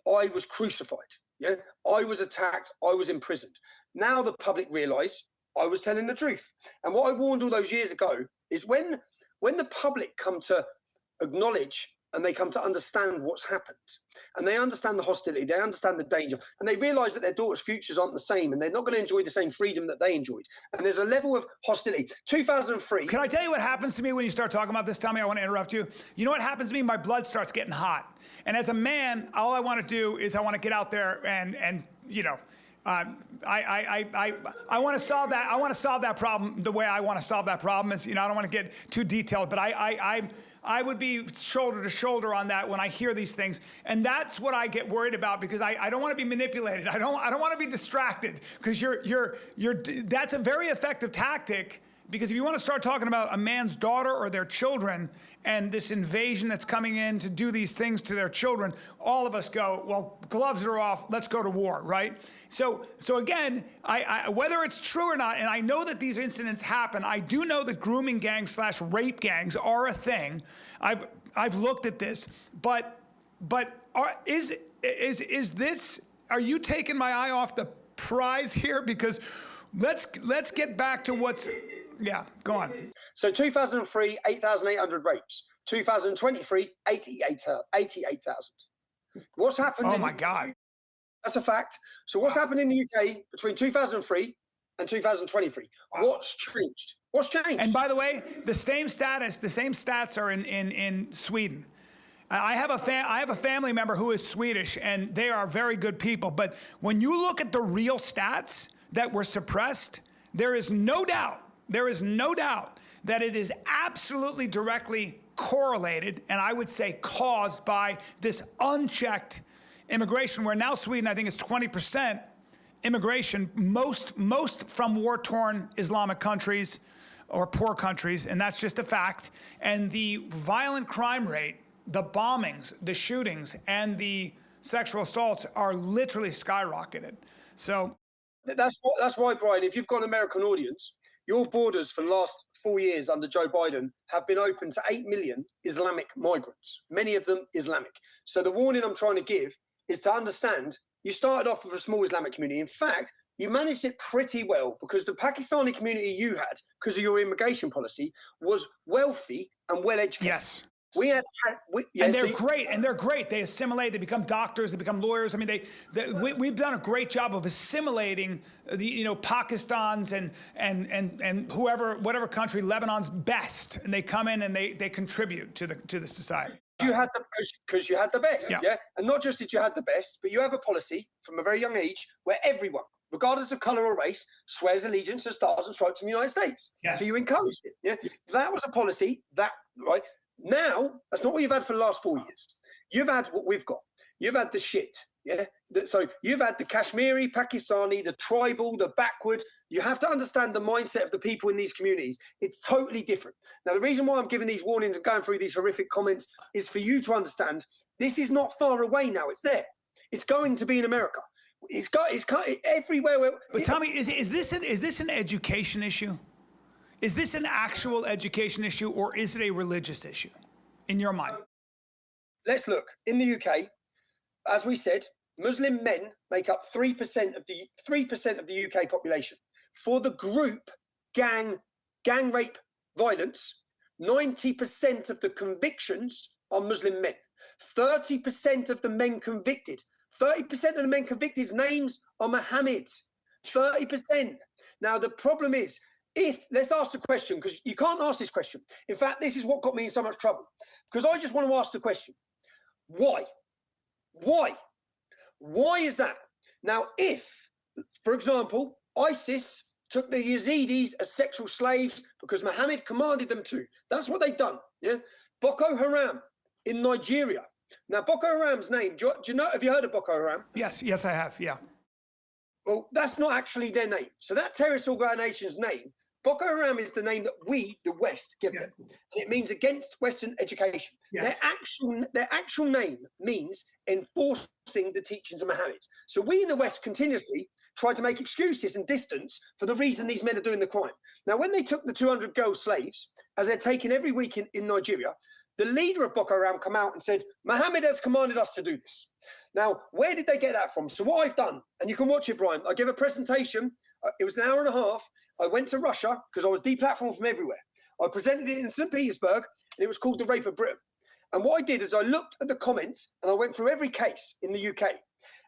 I was crucified. Yeah. I was attacked. I was imprisoned. Now the public realise I was telling the truth. And what I warned all those years ago is when the public come to acknowledge and they come to understand what's happened, and they understand the hostility, they understand the danger, and they realise that their daughters' futures aren't the same, and they're not going to enjoy the same freedom that they enjoyed. And there's a level of hostility. 2003. Can I tell you what happens to me when you start talking about this, Tommy? I want to interrupt you. You know what happens to me? My blood starts getting hot. And as a man, all I want to do is I want to get out there and you know, I want to solve that. I want to solve that problem the way I want to solve that problem. Is, you know, I don't want to get too detailed, but I would be shoulder to shoulder on that when I hear these things. And that's what I get worried about, because I don't want to be manipulated. I don't want to be distracted, because that's a very effective tactic. Because if you want to start talking about a man's daughter or their children and this invasion that's coming in to do these things to their children, all of us go, well, gloves are off, let's go to war, right? So again, whether it's true or not, and I know that these incidents happen, I do know that grooming gangs / rape gangs are a thing. I've looked at this, but is this? Are you taking my eye off the prize here? Because let's get back to what's. Yeah, go on. So 2003, 8,800 rapes. 2023, 88,000. What's happened? Oh my God. That's a fact. So what's happened in the UK between 2003 and 2023? What's changed? What's changed? And by the way, the same stats are in Sweden. I have a family member who is Swedish, and they are very good people. But when you look at the real stats that were suppressed, there is no doubt that it is absolutely directly correlated, and I would say caused by this unchecked immigration, where now Sweden, I think, is 20% immigration, most from war-torn Islamic countries or poor countries, and that's just a fact. And the violent crime rate, the bombings, the shootings, and the sexual assaults are literally skyrocketed. So that's why, Brian, if you've got an American audience, your borders for the last 4 years under Joe Biden have been open to 8 million Islamic migrants, many of them Islamic. So the warning I'm trying to give is to understand, you started off with a small Islamic community. In fact, you managed it pretty well, because the Pakistani community you had, because of your immigration policy, was wealthy and well educated. yes. And they're great. They assimilate. They become doctors. They become lawyers. I mean, we've done a great job of assimilating the Pakistan's and whatever country, Lebanon's best, and they come in and they contribute to the society. Because you had the best, yeah. And not just did you have the best, but you have a policy from a very young age where everyone, regardless of color or race, swears allegiance to stars and stripes in the United States. Yes. So you encouraged it. Yeah, that was a policy right. Now, that's not what you've had for the last 4 years. You've had what we've got. You've had the shit, yeah? So you've had the Kashmiri, Pakistani, the tribal, the backward. You have to understand the mindset of the people in these communities. It's totally different. Now, the reason why I'm giving these warnings and going through these horrific comments is for you to understand this is not far away now. It's there. It's going to be in America. It's everywhere. But Tommy, is this an education issue? Is this an actual education issue, or is it a religious issue, in your mind? Let's look. In the UK, as we said, Muslim men make up 3% of the UK population. For the group gang rape violence, 90% of the convictions are Muslim men. 30% of the men convicted. 30% of the men convicted's names are Mohammed. 30%. Now the problem is, let's ask the question, because you can't ask this question. In fact, this is what got me in so much trouble, because I just want to ask the question, why? Why is that? Now, if, for example, ISIS took the Yazidis as sexual slaves because Muhammad commanded them to, that's what they've done. Yeah. Boko Haram in Nigeria. Now, Boko Haram's name, do you know, have you heard of Boko Haram? Yes, I have, yeah. Well, that's not actually their name. So that terrorist organization's name, Boko Haram, is the name that we, the West, give them. And it means against Western education. Yes. Their actual name means enforcing the teachings of Muhammad. So we in the West continuously try to make excuses and distance for the reason these men are doing the crime. Now, when they took the 200 girl slaves, as they're taken every week in Nigeria, the leader of Boko Haram come out and said, Muhammad has commanded us to do this. Now, where did they get that from? So what I've done, and you can watch it, Brian, I give a presentation. It was an hour and a half. I went to Russia because I was deplatformed from everywhere. I presented it in St. Petersburg, and it was called The Rape of Britain. And what I did is I looked at the comments, and I went through every case in the UK.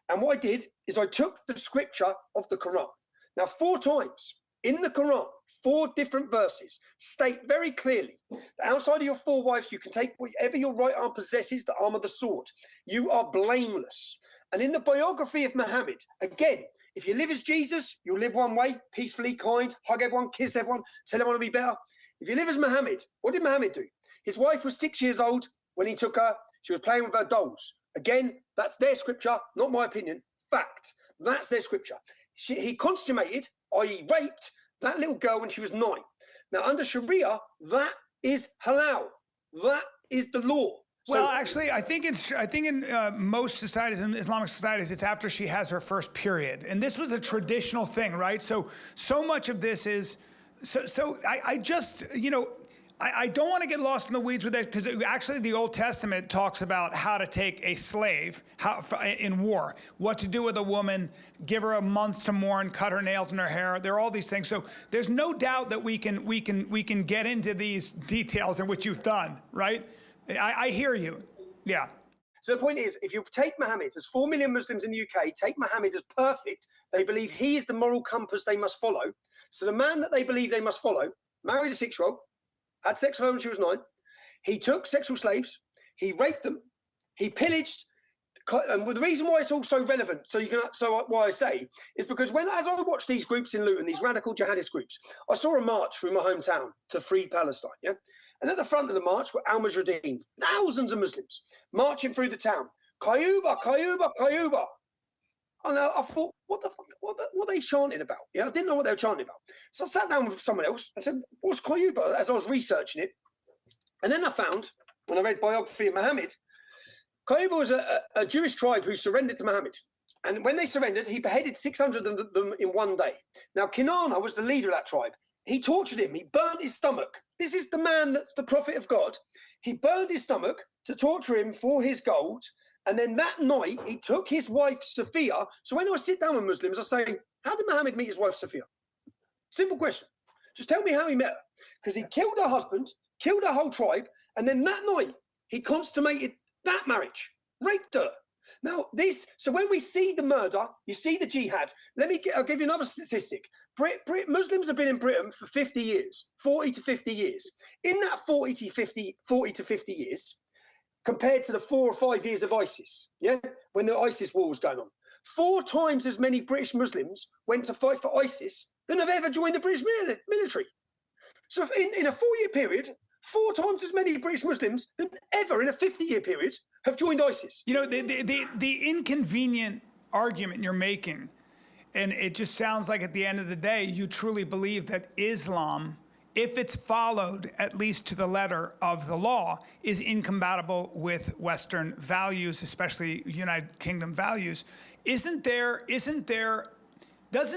And what I did is I took the scripture of the Quran. Now, 4 times in the Quran, 4 different verses state very clearly that outside of your 4 wives, you can take whatever your right arm possesses, the arm of the sword. You are blameless. And in the biography of Muhammad, again, if you live as Jesus, you'll live one way, peacefully, kind, hug everyone, kiss everyone, tell everyone to be better. If you live as Muhammad, what did Muhammad do? His wife was 6 years old when he took her. She was playing with her dolls. Again, that's their scripture, not my opinion. Fact. That's their scripture. He consummated, i.e. raped, that little girl when she was 9. Now, under Sharia, that is halal. That is the law. Well, actually, I think in most societies, in Islamic societies, it's after she has her first period, and this was a traditional thing, right? So much of this is, I just, I don't want to get lost in the weeds with this, because actually the Old Testament talks about how to take a slave in war, what to do with a woman, give her a month to mourn, cut her nails and her hair. There are all these things. So there's no doubt that we can get into these details in which you've done, right? I hear you. Yeah. So the point is, if you take Muhammad, there's 4 million Muslims in the UK, take Muhammad as perfect. They believe he is the moral compass they must follow. So the man that they believe they must follow married a 6-year-old, had sex with her when she was 9. He took sexual slaves. He raped them. He pillaged. And the reason why it's all so relevant, why I say, is because as I watched these groups in Luton, these radical jihadist groups, I saw a march through my hometown to free Palestine. Yeah, and at the front of the march were al-Mujahideen, thousands of Muslims marching through the town. Qayuba, Qayuba, Qayuba. And I thought, what are they chanting about? Yeah, I didn't know what they were chanting about. So I sat down with someone else and said, what's Qayuba? As I was researching it. And then I found, when I read biography of Muhammad, Qayuba was a Jewish tribe who surrendered to Muhammad. And when they surrendered, he beheaded 600 of them in one day. Now, Kinana was the leader of that tribe. He tortured him. He burnt his stomach. This is the man that's the prophet of God. He burned his stomach to torture him for his gold. And then that night, he took his wife, Sophia. So when I sit down with Muslims, I say, how did Muhammad meet his wife, Sophia? Simple question. Just tell me how he met her. Because he killed her husband, killed her whole tribe, and then that night, he consummated that marriage, raped her. Now, so when we see the murder, you see the jihad. I'll give you another statistic. Muslims have been in Britain for 50 years, 40 to 50 years. In that 40 to 50 years, compared to the 4 or 5 years of ISIS, yeah, when the ISIS war was going on, 4 times as many British Muslims went to fight for ISIS than have ever joined the British military. So in a 4-year period, 4 times as many British Muslims than ever in a 50-year period have joined ISIS. You know, the inconvenient argument you're making, and it just sounds like at the end of the day, you truly believe that Islam, if it's followed at least to the letter of the law, is incompatible with Western values, especially United Kingdom values. Doesn't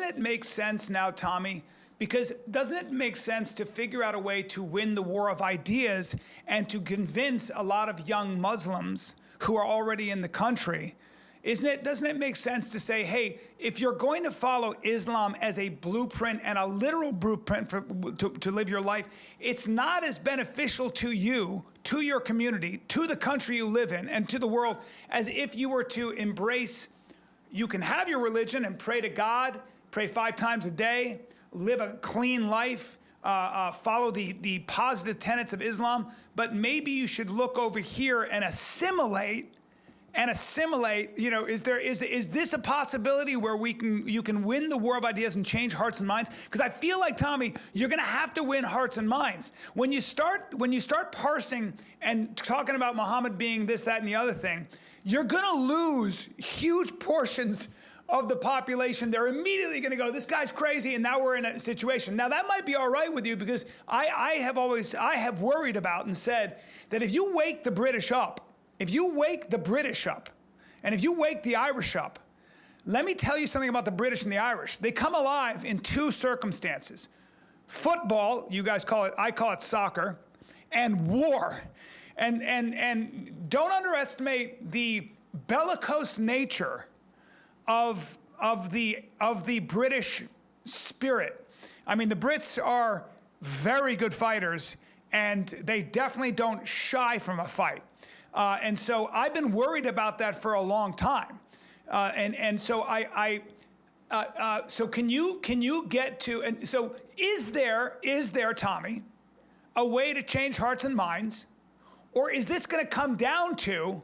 it make sense now, Tommy? Because doesn't it make sense to figure out a way to win the war of ideas and to convince a lot of young Muslims who are already in the country? Doesn't it make sense to say, hey, if you're going to follow Islam as a blueprint and a literal blueprint to live your life, it's not as beneficial to you, to your community, to the country you live in, and to the world as if you were to embrace, you can have your religion and pray to God, pray 5 times a day, live a clean life, follow the positive tenets of Islam, but maybe you should look over here and assimilate, you know, is this a possibility where you can win the war of ideas and change hearts and minds? Because I feel like, Tommy, you're gonna have to win hearts and minds. When you start parsing and talking about Muhammad being this, that, and the other thing, you're gonna lose huge portions of the population. They're immediately gonna go, this guy's crazy, and now we're in a situation. Now that might be all right with you, because I have worried about and said that if you wake the British up, and if you wake the Irish up, let me tell you something about the British and the Irish. They come alive in 2 circumstances. Football, you guys call it, I call it soccer, and war. And don't underestimate the bellicose nature of the British spirit. I mean, the Brits are very good fighters, and they definitely don't shy from a fight. And so I've been worried about that for a long time. So can you get to, and so is there, Tommy, a way to change hearts and minds, or is this going to come down to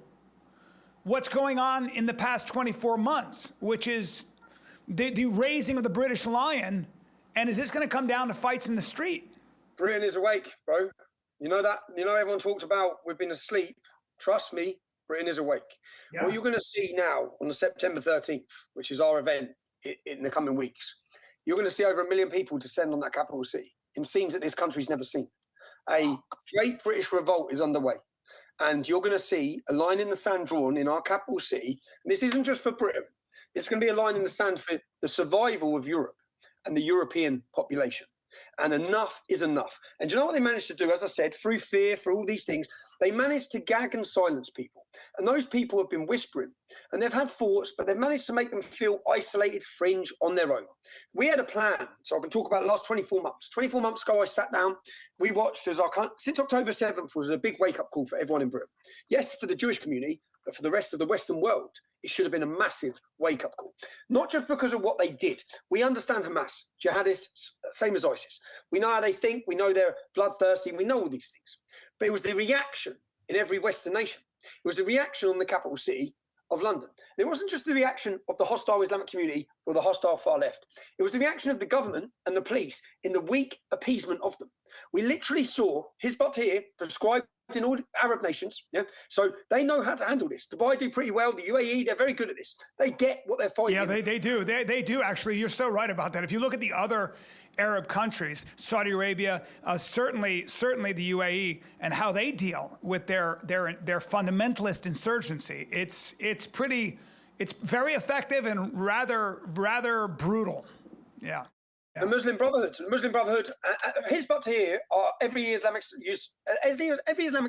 what's going on in the past 24 months, which is the raising of the British lion, and is this going to come down to fights in the street? Britain is awake, bro. You know that? You know everyone talks about we've been asleep. Trust me, Britain is awake. Yeah. What you're going to see now on the September 13th, which is our event in the coming weeks, you're going to see over 1 million people descend on that capital city in scenes that this country's never seen. A great British revolt is underway. And you're going to see a line in the sand drawn in our capital city. And this isn't just for Britain. It's going to be a line in the sand for the survival of Europe and the European population. And enough is enough. And do you know what they managed to do? As I said, through fear, through all these things, they managed to gag and silence people. And those people have been whispering and they've had thoughts, but they've managed to make them feel isolated, fringe on their own. We had a plan. So I can talk about the last 24 months. 24 months ago, I sat down. We watched since October 7th was a big wake-up call for everyone in Britain. Yes, for the Jewish community, but for the rest of the Western world, it should have been a massive wake-up call. Not just because of what they did. We understand Hamas, jihadists, same as ISIS. We know how they think. We know they're bloodthirsty. We know all these things. But it was the reaction in every Western nation. It was the reaction on the capital city of London. And it wasn't just the reaction of the hostile Islamic community or the hostile far left. It was the reaction of the government and the police in the weak appeasement of them. We literally saw Hizb ut-Tahrir prescribed in all Arab nations, so they know how to handle this. Dubai do pretty well. The UAE, they're very good at this. They get what they're fighting. Yeah, they do. They do, actually. You're so right about that. If you look at the other Arab countries, Saudi Arabia, certainly the UAE, and how they deal with their fundamentalist insurgency, it's very effective and rather brutal. Yeah. The Muslim Brotherhood, Hizb ut-Tahrir are every Islamic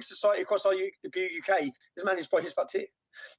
society across the UK is managed by Hizb ut-Tahrir.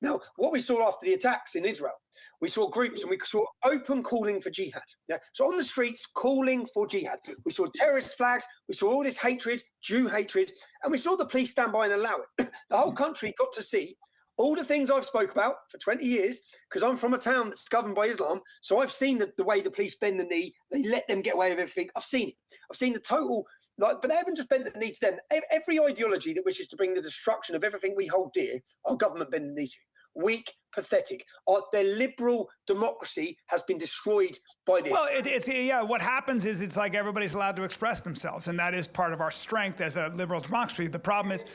Now, what we saw after the attacks in Israel, we saw groups and we saw open calling for jihad. Yeah, so on the streets calling for jihad. We saw terrorist flags. We saw all this hatred, Jew hatred, and we saw the police stand by and allow it. The whole country got to see all the things I've spoke about for 20 years, because I'm from a town that's governed by Islam. So I've seen the way the police bend the knee. They let them get away with everything. I've seen it. I've seen the total, but they haven't just bent the knee to them. Every ideology that wishes to bring the destruction of everything we hold dear, our government bend the knee to. Weak, pathetic. Their liberal democracy has been destroyed by this. Well, what happens is it's like everybody's allowed to express themselves, and that is part of our strength as a liberal democracy. The problem is,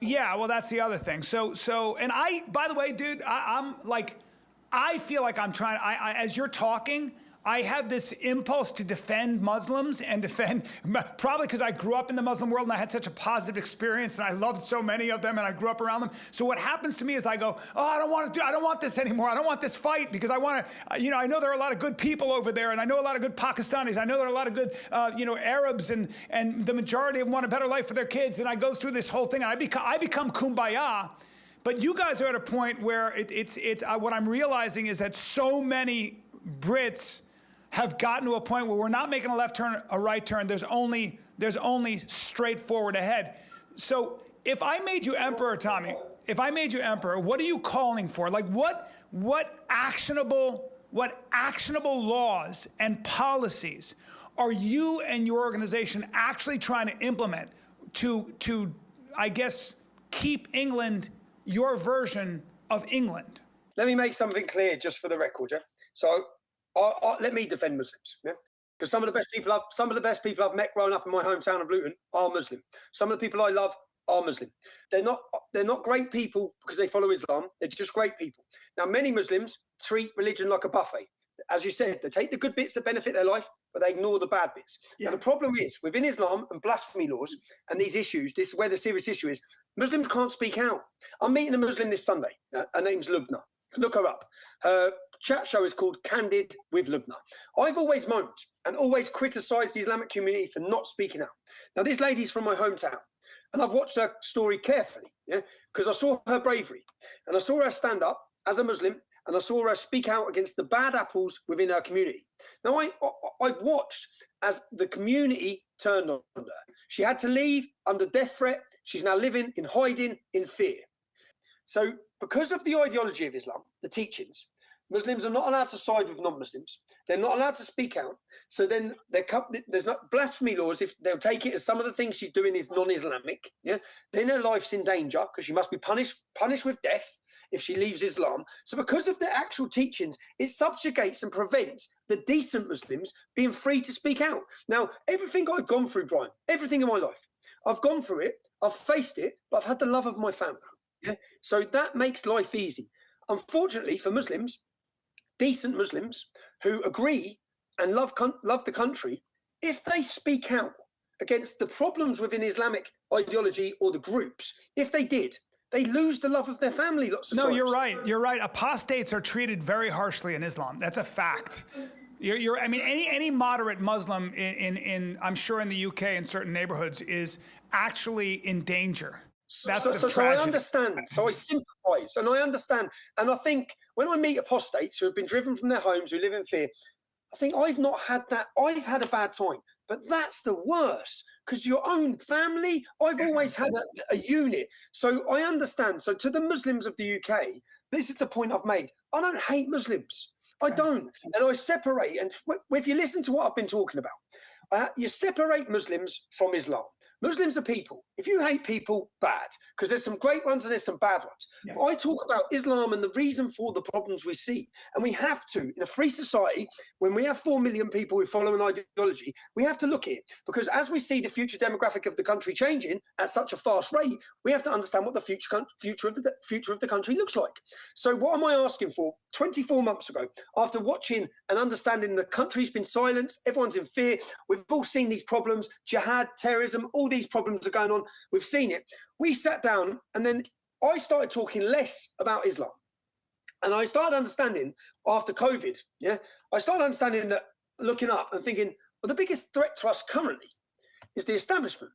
yeah, well, that's the other thing. And by the way, dude, I feel like I'm trying, as you're talking, I have this impulse to defend Muslims and probably because I grew up in the Muslim world and I had such a positive experience and I loved so many of them and I grew up around them. So what happens to me is I go, oh, I don't want this anymore. I don't want this fight because I want to, I know there are a lot of good people over there and I know a lot of good Pakistanis. I know there are a lot of good, Arabs and the majority of them want a better life for their kids. And I go through this whole thing and I become kumbaya. But you guys are at a point where what I'm realizing is that so many Brits have gotten to a point where we're not making a left turn, a right turn. There's only straight forward ahead. So if I made you emperor, Tommy, what are you calling for? Like what actionable laws and policies are you and your organization actually trying to implement to I guess keep England your version of England? Let me make something clear just for the record, yeah? So let me defend Muslims, yeah? Because some of the best people I've met growing up in my hometown of Luton are Muslim. Some of the people I love are Muslim. They're not great people because they follow Islam. They're just great people. Now, many Muslims treat religion like a buffet. As you said, they take the good bits that benefit their life, but they ignore the bad bits. Yeah. Now, the problem is, within Islam and blasphemy laws and these issues, this is where the serious issue is, Muslims can't speak out. I'm meeting a Muslim this Sunday. Her name's Lubna. Look her up. Her chat show is called Candid with Lubna. I've always moaned and always criticised the Islamic community for not speaking out. Now, this lady's from my hometown, and I've watched her story carefully, because I saw her bravery, and I saw her stand up as a Muslim, and I saw her speak out against the bad apples within her community. Now, I've watched as the community turned on her. She had to leave under death threat. She's now living in hiding in fear. So because of the ideology of Islam, the teachings, Muslims are not allowed to side with non-Muslims. They're not allowed to speak out. So then there's not blasphemy laws. If they'll take it as some of the things she's doing is non-Islamic, then her life's in danger because she must be punished with death if she leaves Islam. So because of the actual teachings, it subjugates and prevents the decent Muslims being free to speak out. Now, everything I've gone through, Bryan, everything in my life, I've gone through it, I've faced it, but I've had the love of my family. So that makes life easy. Unfortunately for Muslims, decent Muslims who agree and love the country, if they speak out against the problems within Islamic ideology or the groups, if they did, they lose the love of their family lots of times. No, you're right. You're right. Apostates are treated very harshly in Islam. That's a fact. I mean, any moderate Muslim in I'm sure in the UK in certain neighborhoods is actually in danger. That's the tragedy. So I understand. So I sympathise, and I understand. And I think when I meet apostates who have been driven from their homes, who live in fear, I think I've not had that. I've had a bad time, but that's the worst, because your own family. I've always had a unit, so I understand. So to the Muslims of the UK, this is the point I've made. I don't hate Muslims. I don't, and I separate. And if you listen to what I've been talking about, you separate Muslims from Islam. Muslims are people. If you hate people, bad, because there's some great ones and there's some bad ones. Yeah. But I talk about Islam and the reason for the problems we see. And we have to, in a free society, when we have 4 million people who follow an ideology, we have to look at it. Because as we see the future demographic of the country changing at such a fast rate, we have to understand what the future of the country looks like. So what am I asking for? 24 months ago, after watching and understanding the country's been silenced, everyone's in fear, we've all seen these problems, jihad, terrorism, all these problems are going on. We've seen it. We sat down, and then I started talking less about Islam. And I started understanding after COVID, I started understanding that, looking up and thinking, well, the biggest threat to us currently is the establishment.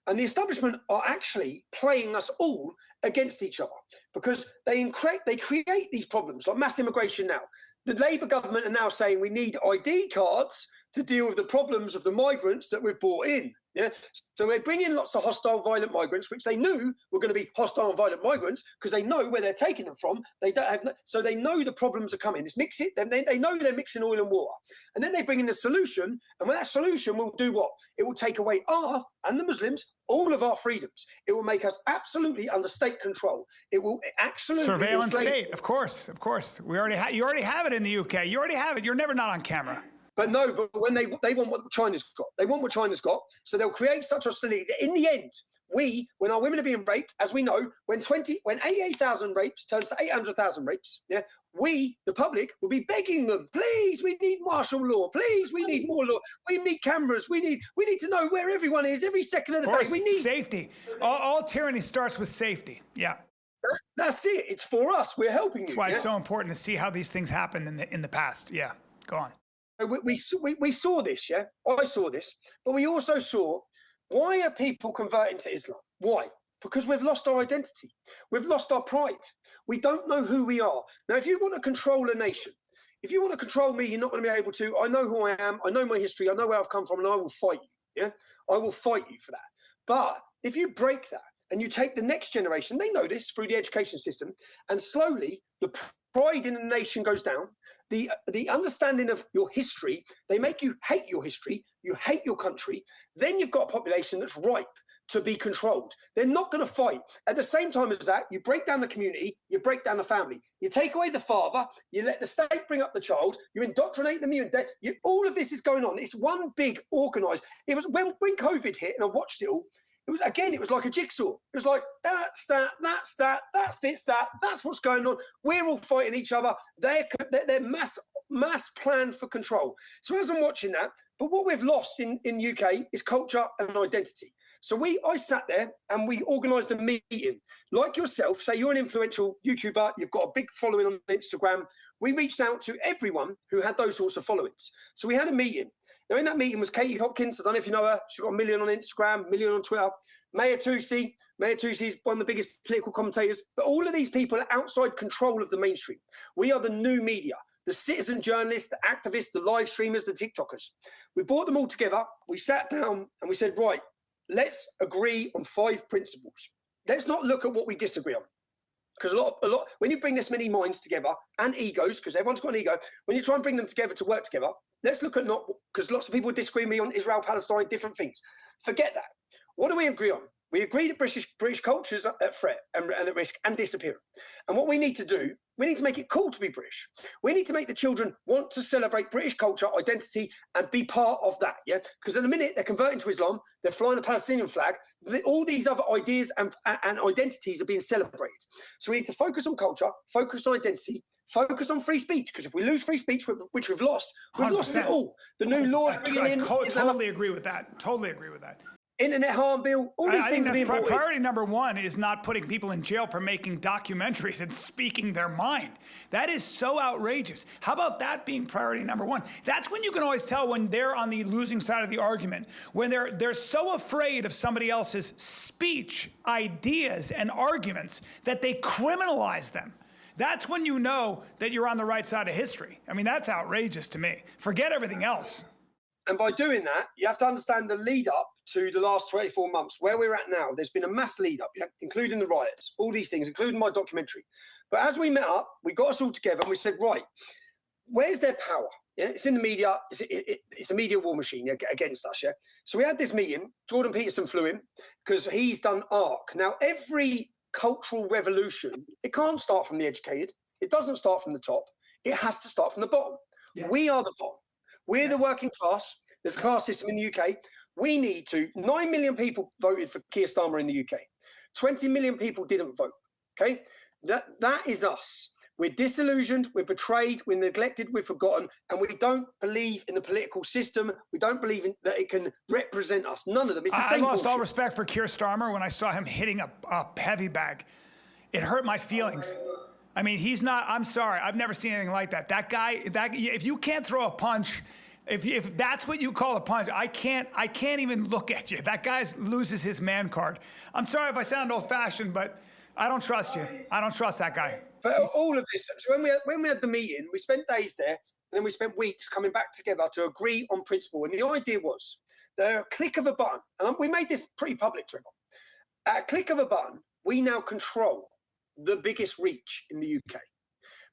And the establishment are actually playing us all against each other, because they create these problems like mass immigration now. The Labour government are now saying we need ID cards to deal with the problems of the migrants that we've brought in. Yeah, so they bring in lots of hostile, violent migrants, which they knew were going to be hostile and violent migrants because they know where they're taking them from. They don't have, so they know the problems are coming. It's mix it. They know they're mixing oil and water, and then they bring in the solution. And when that solution will do what? It will take away our and the Muslims all of our freedoms. It will make us absolutely under state control. It will absolutely surveillance state. Of course. You already have it in the UK. You already have it. You're never not on camera. But no, but when they want what China's got, so they'll create such hostility that in the end, when our women are being raped, as we know, when 88,000 rapes turns to 800,000 rapes, we, the public, will be begging them, please, we need martial law, please, we need more law, we need cameras, we need to know where everyone is every second of the day. We need safety. All tyranny starts with safety. Yeah. That's it. It's for us. We're helping you. That's why it's so important to see how these things happened in the past. Yeah. Go on. We saw this, I saw this, but we also saw, why are people converting to Islam? Why? Because we've lost our identity. We've lost our pride. We don't know who we are. Now, if you want to control a nation, if you want to control me, you're not going to be able to. I know who I am. I know my history. I know where I've come from, and I will fight you. Yeah, I will fight you for that. But if you break that and you take the next generation, they know this through the education system, and slowly the pride in the nation goes down. The understanding of your history, they make you hate your history, you hate your country, then you've got a population that's ripe to be controlled. They're not going to fight. At the same time as that, you break down the community, you break down the family. You take away the father, you let the state bring up the child, you indoctrinate them, all of this is going on. It's one big organised. It was when COVID hit, and I watched it all, it was like a jigsaw. It was like, that fits that, that's what's going on. We're all fighting each other. They're mass plan for control. So as I'm watching that, but what we've lost in UK is culture and identity. So I sat there and we organised a meeting. Like yourself, say you're an influential YouTuber, you've got a big following on Instagram. We reached out to everyone who had those sorts of followings. So we had a meeting. Now, in that meeting was Katie Hopkins. I don't know if you know her. She's got 1 million on Instagram, 1 million on Twitter. Maya Tusi is one of the biggest political commentators. But all of these people are outside control of the mainstream. We are the new media, the citizen journalists, the activists, the live streamers, the TikTokers. We brought them all together. We sat down and we said, right, let's agree on 5 principles. Let's not look at what we disagree on. Because a lot, when you bring this many minds together and egos, because everyone's got an ego, when you try and bring them together to work together, let's look at because lots of people disagree with me on Israel, Palestine, different things. Forget that. What do we agree on? We agree that British culture is at threat and at risk and disappearing. And what we need to do, we need to make it cool to be British. We need to make the children want to celebrate British culture, identity, and be part of that, Because in a minute, they're converting to Islam, they're flying the Palestinian flag, all these other ideas and identities are being celebrated. So we need to focus on culture, focus on identity, focus on free speech, because if we lose free speech, which we've lost it all. The new laws bringing in... Totally agree with that. internet harm bill, all these I things think are being that's brought in. priority number one is not putting people in jail for making documentaries and speaking their mind. That is so outrageous. How about that being priority number one? That's when you can always tell when they're on the losing side of the argument, when they're so afraid of somebody else's speech, ideas, and arguments that they criminalize them. That's when you know that you're on the right side of history. I mean, that's outrageous to me. Forget everything else. And by doing that, you have to understand the lead up to the last 24 months, where we're at now. There's been a mass lead up, yeah? Including the riots, all these things, including my documentary. But as we met up, we got us all together and we said, right, where's their power? Yeah, it's in the media. It's a media war machine against us. Yeah. So we had this meeting. Jordan Peterson flew in because he's done ARC. Now, every cultural revolution, it can't start from the educated. It doesn't start from the top. It has to start from the bottom. Yeah. We are the bottom. We're the working class. There's a class system in the UK. We need to. 9 million people voted for Keir Starmer in the UK. 20 million people didn't vote. Okay, that is us. We're disillusioned, we're betrayed, we're neglected, we're forgotten, and we don't believe in the political system. We don't believe that it can represent us. None of them. It's the same I lost bullshit. all respect for Keir Starmer when I saw him hitting a heavy bag. It hurt my feelings. I mean, he's not, I'm sorry, I've never seen anything like that. That guy, if you can't throw a punch, if that's what you call a punch, I can't even look at you. That guy loses his man card. I'm sorry if I sound old-fashioned, but I don't trust you. I don't trust that guy. But all of this, so when we had the meeting, we spent days there, and then we spent weeks coming back together to agree on principle. And the idea was, the click of a button, and we made this pretty public to everyone. At a click of a button, we now control the biggest reach in the UK.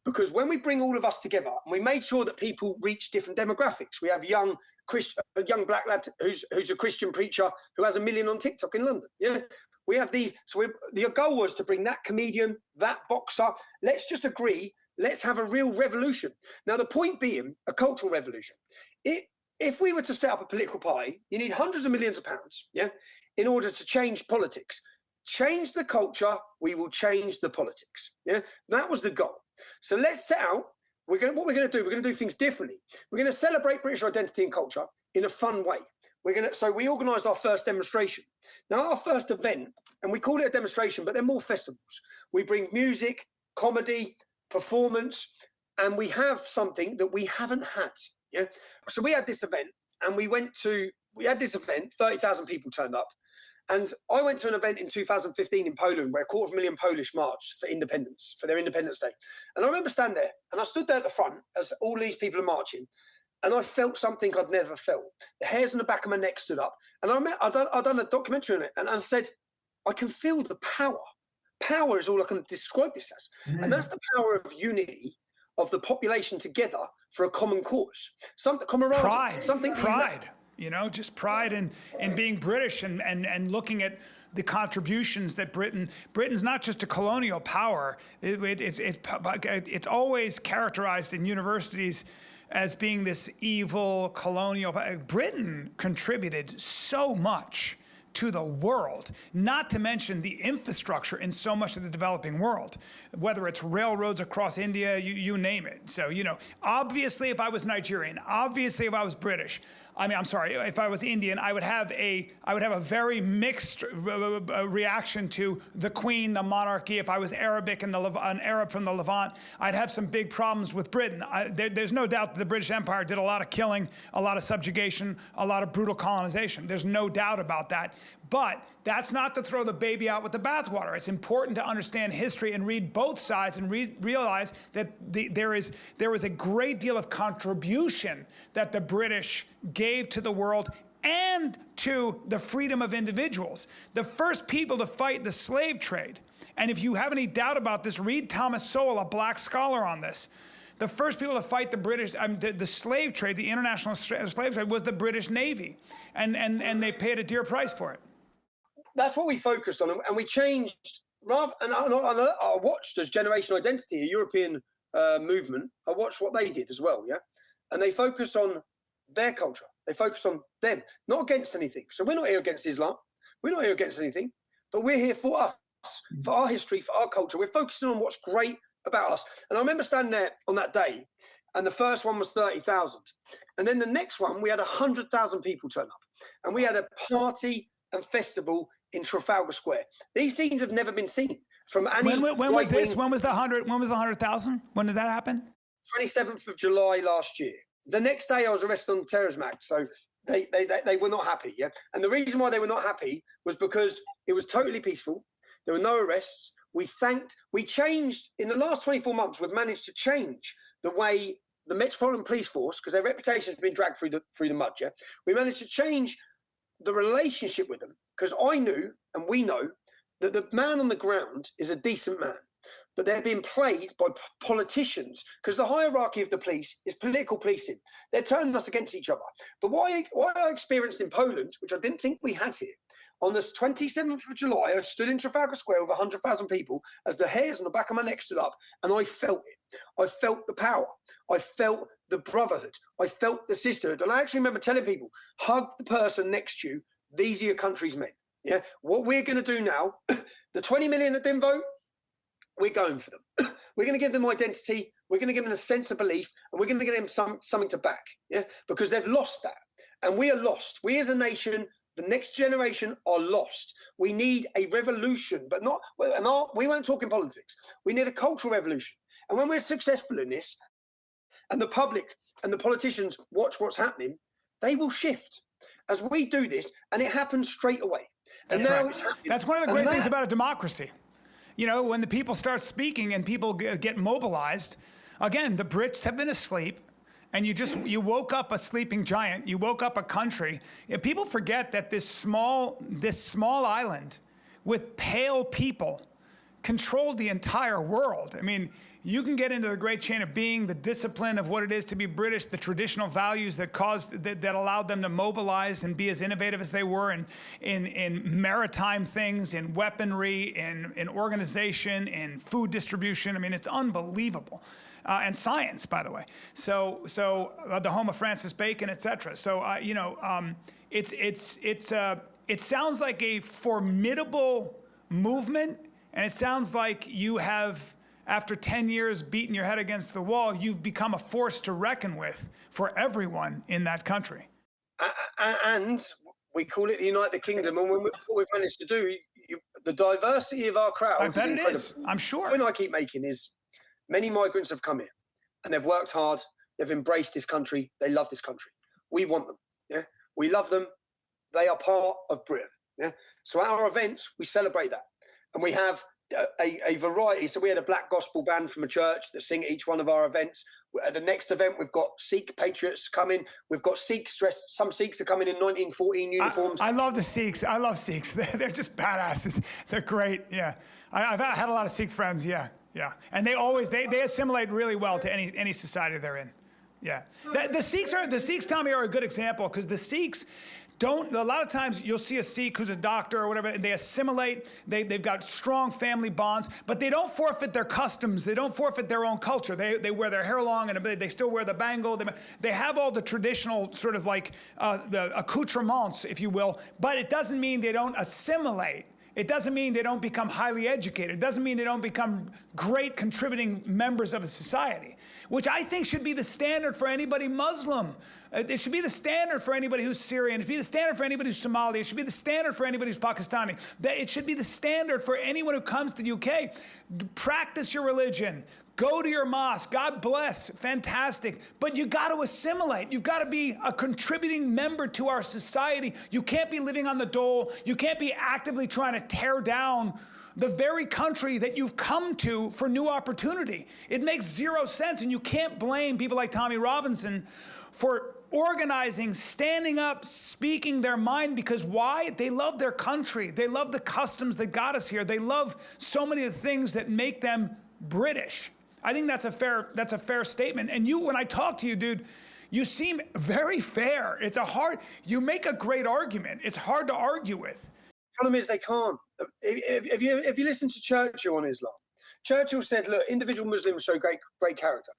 Because when we bring all of us together, and we made sure that people reach different demographics. We have a young black lad who's a Christian preacher who has 1 million on TikTok in London. Yeah, we have these. So the goal was to bring that comedian, that boxer. Let's just agree. Let's have a real revolution. Now, the point being, a cultural revolution. If we were to set up a political party, you need hundreds of millions of pounds, yeah, in order to change politics. Change the culture, we will change the politics. Yeah, that was the goal. So let's set out. What we're going to do? We're going to do things differently. We're going to celebrate British identity and culture in a fun way. So we organised our first demonstration. Now, our first event, and we call it a demonstration, but they're more festivals. We bring music, comedy, performance, and we have something that we haven't had. Yeah. So we had this event, and we had this event. 30,000 people turned up. And I went to an event in 2015 in Poland where 250,000 Polish marched for independence, for their Independence Day. And I remember standing there, and I stood there at the front as all these people are marching, and I felt something I'd never felt. The hairs on the back of my neck stood up. And I'd done a documentary on it, and I said, I can feel the power. Power is all I can describe this as. And that's the power of unity of the population together for a common cause. Camaraderie. Pride. You know, just pride in being British and looking at the contributions that Britain's not just a colonial power. It's always characterized in universities as being this evil colonial. Britain contributed so much to the world, not to mention the infrastructure in so much of the developing world, whether it's railroads across India, you name it. So, you know, obviously if I was Nigerian, obviously if I was British, if I was Indian, I would have a very mixed reaction to the Queen, the monarchy. If I was Arabic and an Arab from the Levant, I'd have some big problems with Britain. There's no doubt that the British Empire did a lot of killing, a lot of subjugation, a lot of brutal colonization. There's no doubt about that. But that's not to throw the baby out with the bathwater. It's important to understand history and read both sides and realize that there was a great deal of contribution that the British gave to the world and to the freedom of individuals. The first people to fight the slave trade, and if you have any doubt about this, read Thomas Sowell, a black scholar on this. The first people to fight the slave trade, the international slave trade, was the British Navy, and they paid a dear price for it. That's what we focused on, and we changed. I watched as Generation Identity, a European movement. I watched what they did as well, yeah, and they focused on their culture. They focused on them, not against anything. So we're not here against Islam. We're not here against anything, but we're here for us, for our history, for our culture. We're focusing on what's great about us. And I remember standing there on that day, and the first one was 30,000. And then the next one, we had 100,000 people turn up. And we had a party and festival in Trafalgar Square. These scenes have never been seen from any. When was this? When was the 100,000? When did that happen? 27th of July last year. The next day, I was arrested on the terrorism act. So they were not happy. Yeah, and the reason why they were not happy was because it was totally peaceful. There were no arrests. We changed in the last 24 months. We've managed to change the way the Metropolitan Police Force, because their reputation has been dragged through the mud. Yeah, we managed to change the relationship with them, because I knew and we know that the man on the ground is a decent man, but they're being played by politicians, because the hierarchy of the police is political policing. They're turning us against each other. But what I experienced in Poland, which I didn't think we had here, on the 27th of July, I stood in Trafalgar Square with 100,000 people as the hairs on the back of my neck stood up, and I felt it. I felt the power. I felt the brotherhood. I felt the sisterhood. And I actually remember telling people, hug the person next to you. These are your country's men. Yeah. What we're going to do now, the 20 million that didn't vote, we're going for them. We're going to give them identity. We're going to give them a sense of belief, and we're going to give them something to back. Yeah. because they've lost that. And we are lost. We as a nation, the next generation are lost. We need a revolution, but not, we weren't talking politics. We need a cultural revolution. And when we're successful in this, and the public and the politicians watch what's happening, they will shift as we do this, and it happens straight away. And That's now right. it's happening. That's one of the great things about a democracy. You know, when the people start speaking and people get mobilized, again, the Brits have been asleep. And you woke up a sleeping giant. You woke up a country. People forget that this small island with pale people controlled the entire world. I mean, you can get into the great chain of being, the discipline of what it is to be British, the traditional values that allowed them to mobilize and be as innovative as they were in maritime things, in weaponry, in organization, in food distribution. I mean, it's unbelievable. And science, by the way. So the home of Francis Bacon, etc. So it sounds like a formidable movement, and it sounds like you have, after 10 years beating your head against the wall, you've become a force to reckon with for everyone in that country. And we call it the United Kingdom, and what we've managed to do, the diversity of our crowd. I bet is it is. I'm sure. The point I keep making is, many migrants have come here and they've worked hard. They've embraced this country. They love this country. We want them. Yeah, we love them. They are part of Britain. Yeah, so at our events, we celebrate that. And we have a variety. So we had a black gospel band from a church that sing at each one of our events. At the next event, we've got Sikh patriots coming. We've got Sikhs dressed. Some Sikhs are coming in 1914 uniforms. I love the Sikhs. I love Sikhs. They're just badasses. They're great. Yeah, I've had a lot of Sikh friends. Yeah. And they assimilate really well to any society they're in. Yeah. The Sikhs, Tommy, are a good example, because the Sikhs don't, a lot of times you'll see a Sikh who's a doctor or whatever, and they assimilate, they've got strong family bonds, but they don't forfeit their customs, they don't forfeit their own culture. They wear their hair long, and they still wear the bangle. They have all the traditional sort of like the accoutrements, if you will, but it doesn't mean they don't assimilate. It doesn't mean they don't become highly educated. It doesn't mean they don't become great contributing members of a society, which I think should be the standard for anybody Muslim. It should be the standard for anybody who's Syrian. It should be the standard for anybody who's Somali. It should be the standard for anybody who's Pakistani. It should be the standard for anyone who comes to the UK. Practice your religion. Go to your mosque. God bless. Fantastic. But you got to assimilate. You've got to be a contributing member to our society. You can't be living on the dole. You can't be actively trying to tear down the very country that you've come to for new opportunity. It makes zero sense, and you can't blame people like Tommy Robinson for organizing, standing up, speaking their mind, because why? They love their country. They love the customs that got us here. They love so many of the things that make them British. I think that's a fair statement. And when I talk to you, dude, you seem very fair. You make a great argument. It's hard to argue with. The problem is they can't. If you listen to Churchill on Islam, Churchill said, look, individual Muslims show great character,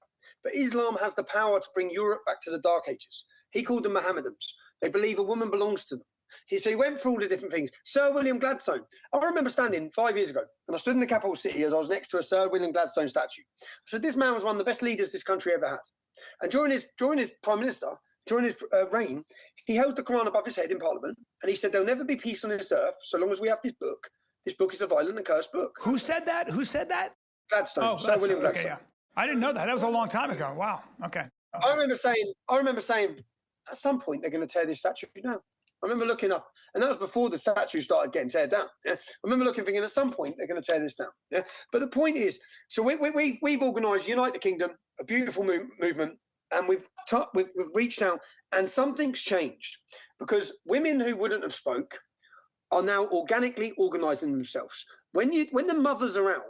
but Islam has the power to bring Europe back to the Dark Ages. He called them Mohammedans. They believe a woman belongs to them. So he went through all the different things. Sir William Gladstone. I remember standing 5 years ago, and I stood in the capital city as I was next to a Sir William Gladstone statue. I said, this man was one of the best leaders this country ever had. And during his prime minister, during his reign, he held the Quran above his head in Parliament, and he said there'll never be peace on this earth so long as we have this book. This book is a violent and cursed book. Who said that? Who said that? Gladstone. Oh, Sir William Gladstone. Okay, yeah. I didn't know that. That was a long time ago. Wow. Okay. I remember saying, at some point they're going to tear this statue down. I remember looking up, and that was before the statue started getting teared down. Yeah? I remember looking, thinking, at some point they're going to tear this down. Yeah. But the point is, so we've organised Unite the Kingdom, a beautiful movement, and we've reached out, and something's changed because women who wouldn't have spoke are now organically organising themselves. When the mothers are out,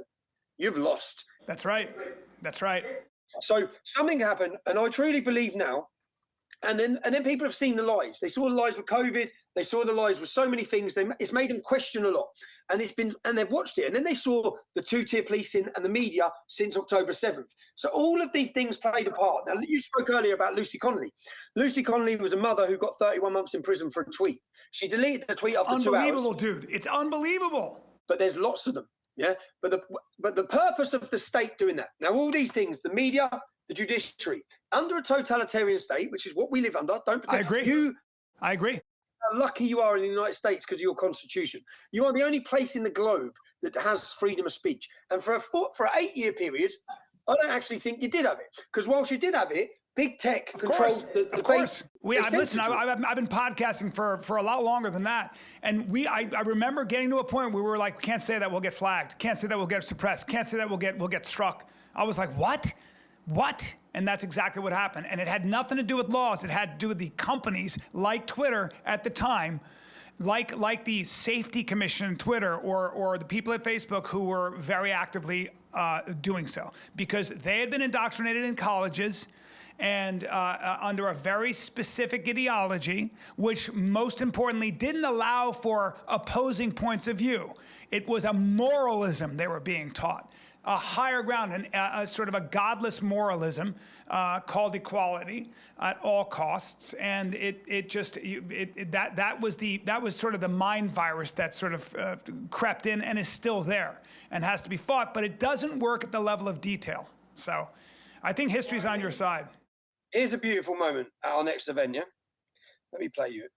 you've lost. That's right. That's right. So something happened, and I truly believe now. And then people have seen the lies. They saw the lies with COVID. They saw the lies with so many things. It's made them question a lot, and they've watched it. And then they saw the two-tier policing and the media since October 7th. So all of these things played a part. Now you spoke earlier about Lucy Connolly. Lucy Connolly was a mother who got 31 months in prison for a tweet. She deleted the tweet after 2 hours. Unbelievable, dude. It's unbelievable. But there's lots of them. Yeah, but the purpose of the state doing that. Now, all these things, the media, the judiciary, under a totalitarian state, which is what we live under, don't protect. I agree. I agree. How lucky you are in the United States because of your constitution. You are the only place in the globe that has freedom of speech. And for an 8-year period, I don't actually think you did have it. Because whilst you did have it, big tech controlled the debate. Of course. Listen, I've been podcasting for a lot longer than that. And I remember getting to a point where we were like, can't say that, we'll get flagged. Can't say that, we'll get suppressed. Can't say that, we'll get struck. I was like, what? What? And that's exactly what happened. And it had nothing to do with laws. It had to do with the companies like Twitter at the time, like the Safety Commission, Twitter, or the people at Facebook who were very actively doing so. Because they had been indoctrinated in colleges and under a very specific ideology, which most importantly didn't allow for opposing points of view. It was a moralism they were being taught, a higher ground, a sort of a godless moralism called equality at all costs, and that was sort of the mind virus that sort of crept in and is still there and has to be fought, but it doesn't work at the level of detail. So, I think history's on your side. Here's a beautiful moment at our next event, yeah? Let me play you it.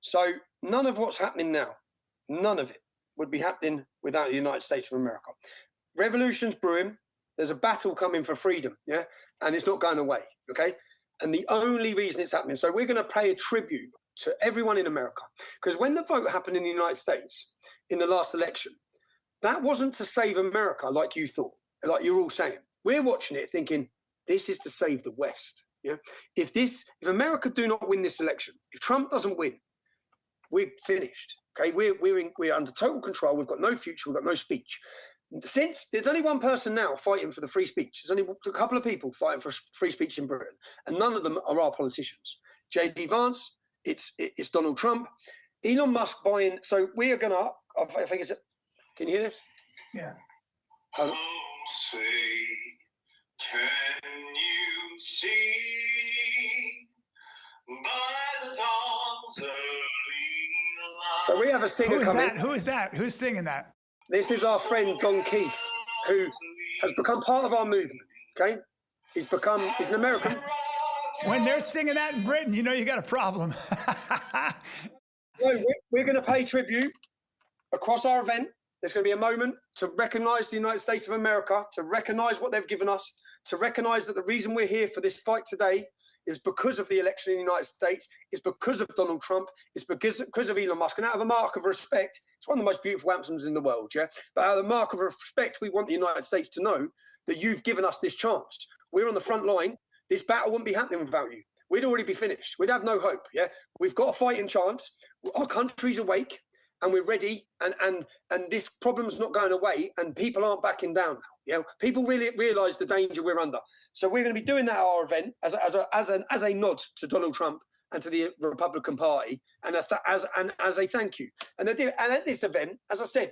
So none of what's happening now, none of it would be happening without the United States of America. Revolution's brewing. There's a battle coming for freedom, yeah? And it's not going away, okay? And the only reason it's happening, so we're going to pay a tribute to everyone in America. Because when the vote happened in the United States in the last election, that wasn't to save America like you thought, like you're all saying. We're watching it thinking, this is to save the West. Yeah. If America do not win this election, if Trump doesn't win, we're finished. Okay, we're under total control. We've got no future. We've got no speech. Since there's only one person now fighting for the free speech. There's only a couple of people fighting for free speech in Britain, and none of them are our politicians. J.D. Vance, it's Donald Trump, Elon Musk buying. So we are gonna. I think it's. Can you hear this? Yeah. Say, can you see by the dawn's early light? So we have a singer coming. Who is that? Who's singing that? This is our friend Don Keith, who has become part of our movement. Okay, he's an American. When they're singing that in Britain, you know you got a problem. No, we're going to pay tribute across our event. There's going to be a moment to recognise the United States of America, to recognise what they've given us, to recognise that the reason we're here for this fight today is because of the election in the United States, is because of Donald Trump, it's because of Elon Musk. And out of a mark of respect, it's one of the most beautiful anthems in the world, yeah? But out of a mark of respect, we want the United States to know that you've given us this chance. We're on the front line. This battle wouldn't be happening without you. We'd already be finished. We'd have no hope, yeah? We've got a fighting chance. Our country's awake. And we're ready, and this problem's not going away, and people aren't backing down now. You know, people really realise the danger we're under. So we're going to be doing that at our event as a nod to Donald Trump and to the Republican Party, and as a thank you. And at this event, as I said,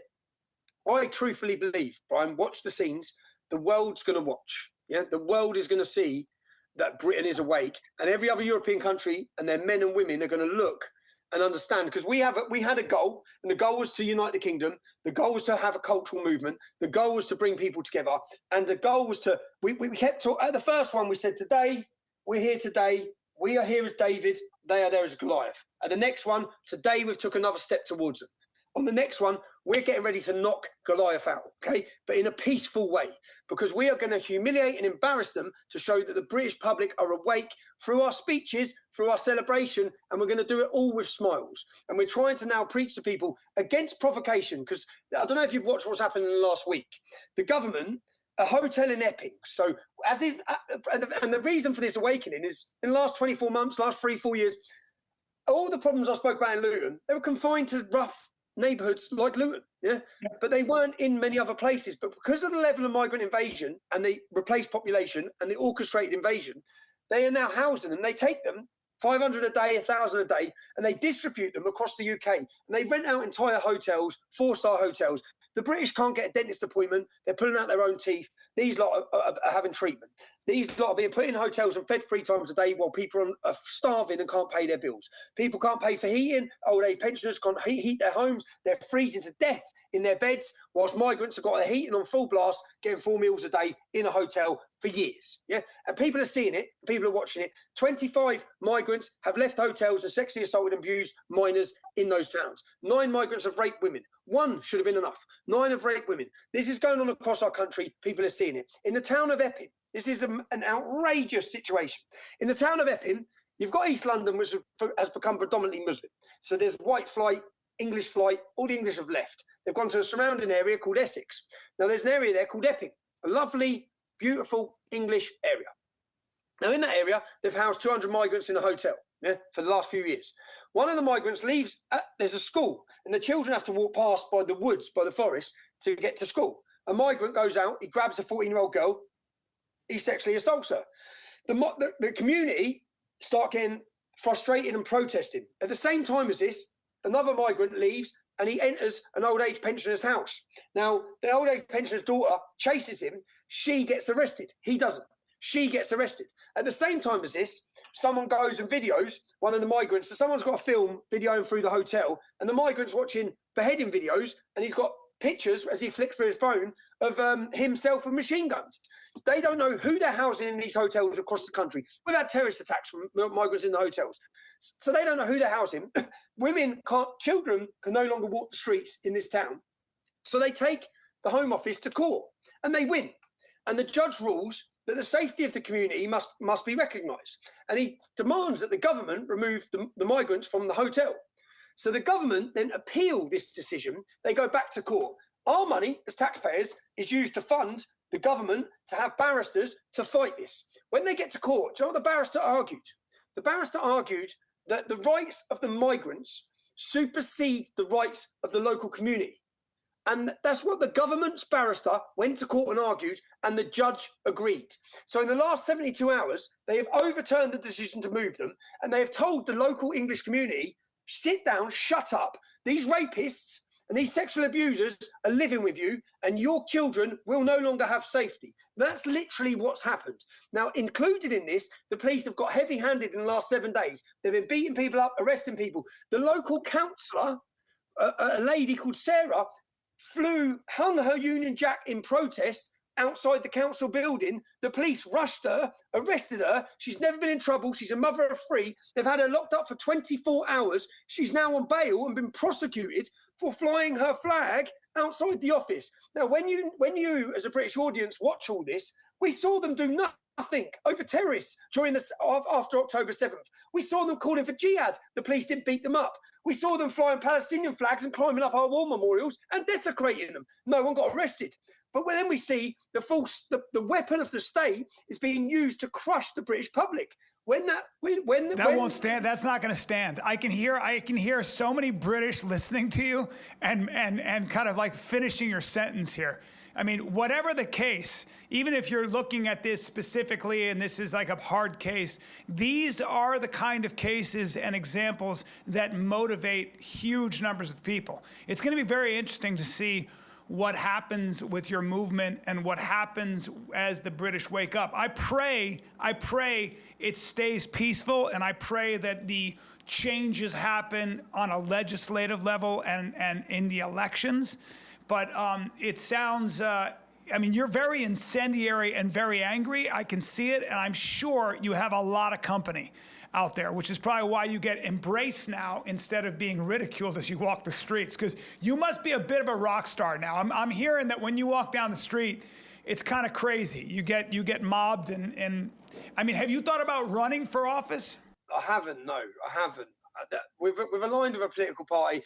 I truthfully believe, Brian, watch the scenes. The world's going to watch. Yeah, the world is going to see that Britain is awake, and every other European country and their men and women are going to look and understand, because we had a goal, and the goal was to unite the kingdom. The goal was to have a cultural movement. The goal was to bring people together, and the goal was to we kept at the first one. We said today we're here today we are here as David, they are there as Goliath. And the next one, today we've took another step towards them. On the next one, we're getting ready to knock Goliath out, okay? But in a peaceful way, because we are going to humiliate and embarrass them to show that the British public are awake through our speeches, through our celebration, and we're going to do it all with smiles. And we're trying to now preach to people against provocation, because I don't know if you've watched what's happened in the last week. The government, a hotel in Epping. So, and the reason for this awakening is in the last 24 months, last 3-4 years, all the problems I spoke about in Luton, they were confined to rough neighbourhoods like Luton, but they weren't in many other places. But because of the level of migrant invasion and the replaced population and the orchestrated invasion, they are now housing them. They take them 500 a day, 1,000 a day, and they distribute them across the UK. And they rent out entire hotels, 4-star hotels. The British can't get a dentist appointment. They're pulling out their own teeth. These lot are having treatment. These lot are being put in hotels and fed 3 times a day while people are starving and can't pay their bills. People can't pay for heating. Old age pensioners can't heat their homes. They're freezing to death in their beds, whilst migrants have got their heating on full blast, getting 4 meals a day in a hotel for years. And people are seeing it. People are watching it. 25 migrants have left hotels and sexually assaulted and abused minors in those towns. 9 migrants have raped women. 1 should have been enough. 9 have raped women. This is going on across our country. People are seeing it. In the town of Epping, this is an outrageous situation. In the town of Epping, you've got East London, which has become predominantly Muslim. So there's white flight, English flight, all the English have left. They've gone to a surrounding area called Essex. Now there's an area there called Epping, a lovely, beautiful English area. Now in that area, they've housed 200 migrants in a hotel for the last few years. One of the migrants leaves, there's a school, and the children have to walk past by the woods, by the forest, to get to school. A migrant goes out, he grabs a 14-year-old girl, he sexually assaults her. The community start getting frustrated and protesting. At the same time as this, another migrant leaves and he enters an old age pensioner's house. Now, the old age pensioner's daughter chases him. She gets arrested. He doesn't. She gets arrested. At the same time as this, someone goes and videos one of the migrants. So someone's got a film videoing through the hotel, and the migrant's watching beheading videos, and he's got pictures as he flicks through his phone of himself with machine guns. They don't know who they're housing in these hotels across the country. We've had terrorist attacks from migrants in the hotels. So they don't know who they're housing. Children can no longer walk the streets in this town. So they take the Home Office to court and they win. And the judge rules that the safety of the community must be recognised. And he demands that the government remove the migrants from the hotel. So the government then appeal this decision. They go back to court. Our money as taxpayers is used to fund the government to have barristers to fight this. When they get to court, do you know what the barrister argued? The barrister argued that the rights of the migrants supersede the rights of the local community. And that's what the government's barrister went to court and argued, and the judge agreed. So in the last 72 hours, they have overturned the decision to move them, and they have told the local English community, sit down, shut up. These rapists and these sexual abusers are living with you, and your children will no longer have safety. That's literally what's happened. Now, included in this, the police have got heavy-handed in the last 7 days. They've been beating people up, arresting people. The local councillor, a lady called Sarah, hung her Union Jack in protest outside the council building. The police rushed her, arrested her. She's never been in trouble. She's a mother of 3. They've had her locked up for 24 hours. She's now on bail and been prosecuted for flying her flag outside the office. Now, when you as a British audience watch all this, we saw them do nothing over terrorists after October 7th. We saw them calling for jihad. The police didn't beat them up. We saw them flying Palestinian flags and climbing up our war memorials and desecrating them. No one got arrested. But then we see the weapon of the state is being used to crush the British public. That won't stand. That's not going to stand. I can hear so many British listening to you and kind of like finishing your sentence here. I mean, whatever the case, even if you're looking at this specifically and this is like a hard case, these are the kind of cases and examples that motivate huge numbers of people. It's going to be very interesting to see what happens with your movement and what happens as the British wake up. I pray it stays peaceful, and I pray that the changes happen on a legislative level and in the elections. But it sounds I mean, you're very incendiary and very angry. I can see it, and I'm sure you have a lot of company out there, which is probably why you get embraced now instead of being ridiculed as you walk the streets, because you must be a bit of a rock star now. I'm hearing that when you walk down the street, it's kind of crazy. You get mobbed, and I mean, have you thought about running for office? I haven't, no, I haven't. We've aligned with a political party.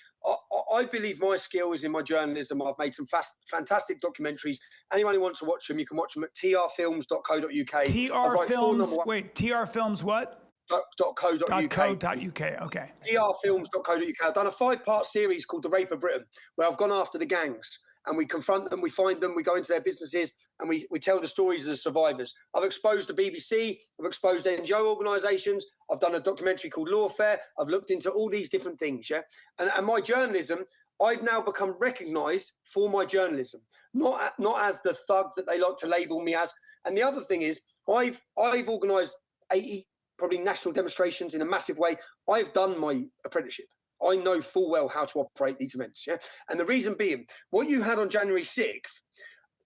I believe my skill is in my journalism. I've made some fantastic documentaries. Anyone who wants to watch them, you can watch them at trfilms.co.uk. TR Films, wait, TR Films what? .co.uk. Okay. trfilms.co.uk. I've done a 5-part series called The Rape of Britain, where I've gone after the gangs. And we confront them, we find them, we go into their businesses, and we tell the stories of the survivors. I've exposed the BBC, I've exposed NGO organisations, I've done a documentary called Lawfare, I've looked into all these different things, yeah? And my journalism, I've now become recognised for my journalism, not as the thug that they like to label me as. And the other thing is, I've organised 80 probably national demonstrations in a massive way. I've done my apprenticeship. I know full well how to operate these events, yeah? And the reason being, what you had on January 6th,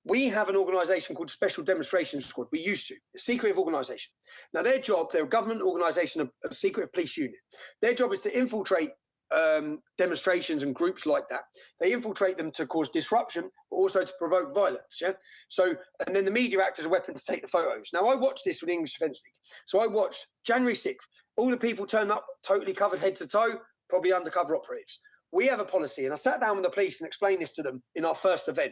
we have an organisation called Special Demonstration Squad. We used to, a secretive organisation. Now, their job, they're a government organisation, a secret police unit. Their job is to infiltrate demonstrations and groups like that. They infiltrate them to cause disruption, but also to provoke violence, yeah? So, and then the media act as a weapon to take the photos. Now, I watched this with the English Defence League. So I watched January 6th. All the people turned up totally covered head to toe, probably undercover operatives. We have a policy, and I sat down with the police and explained this to them in our first event.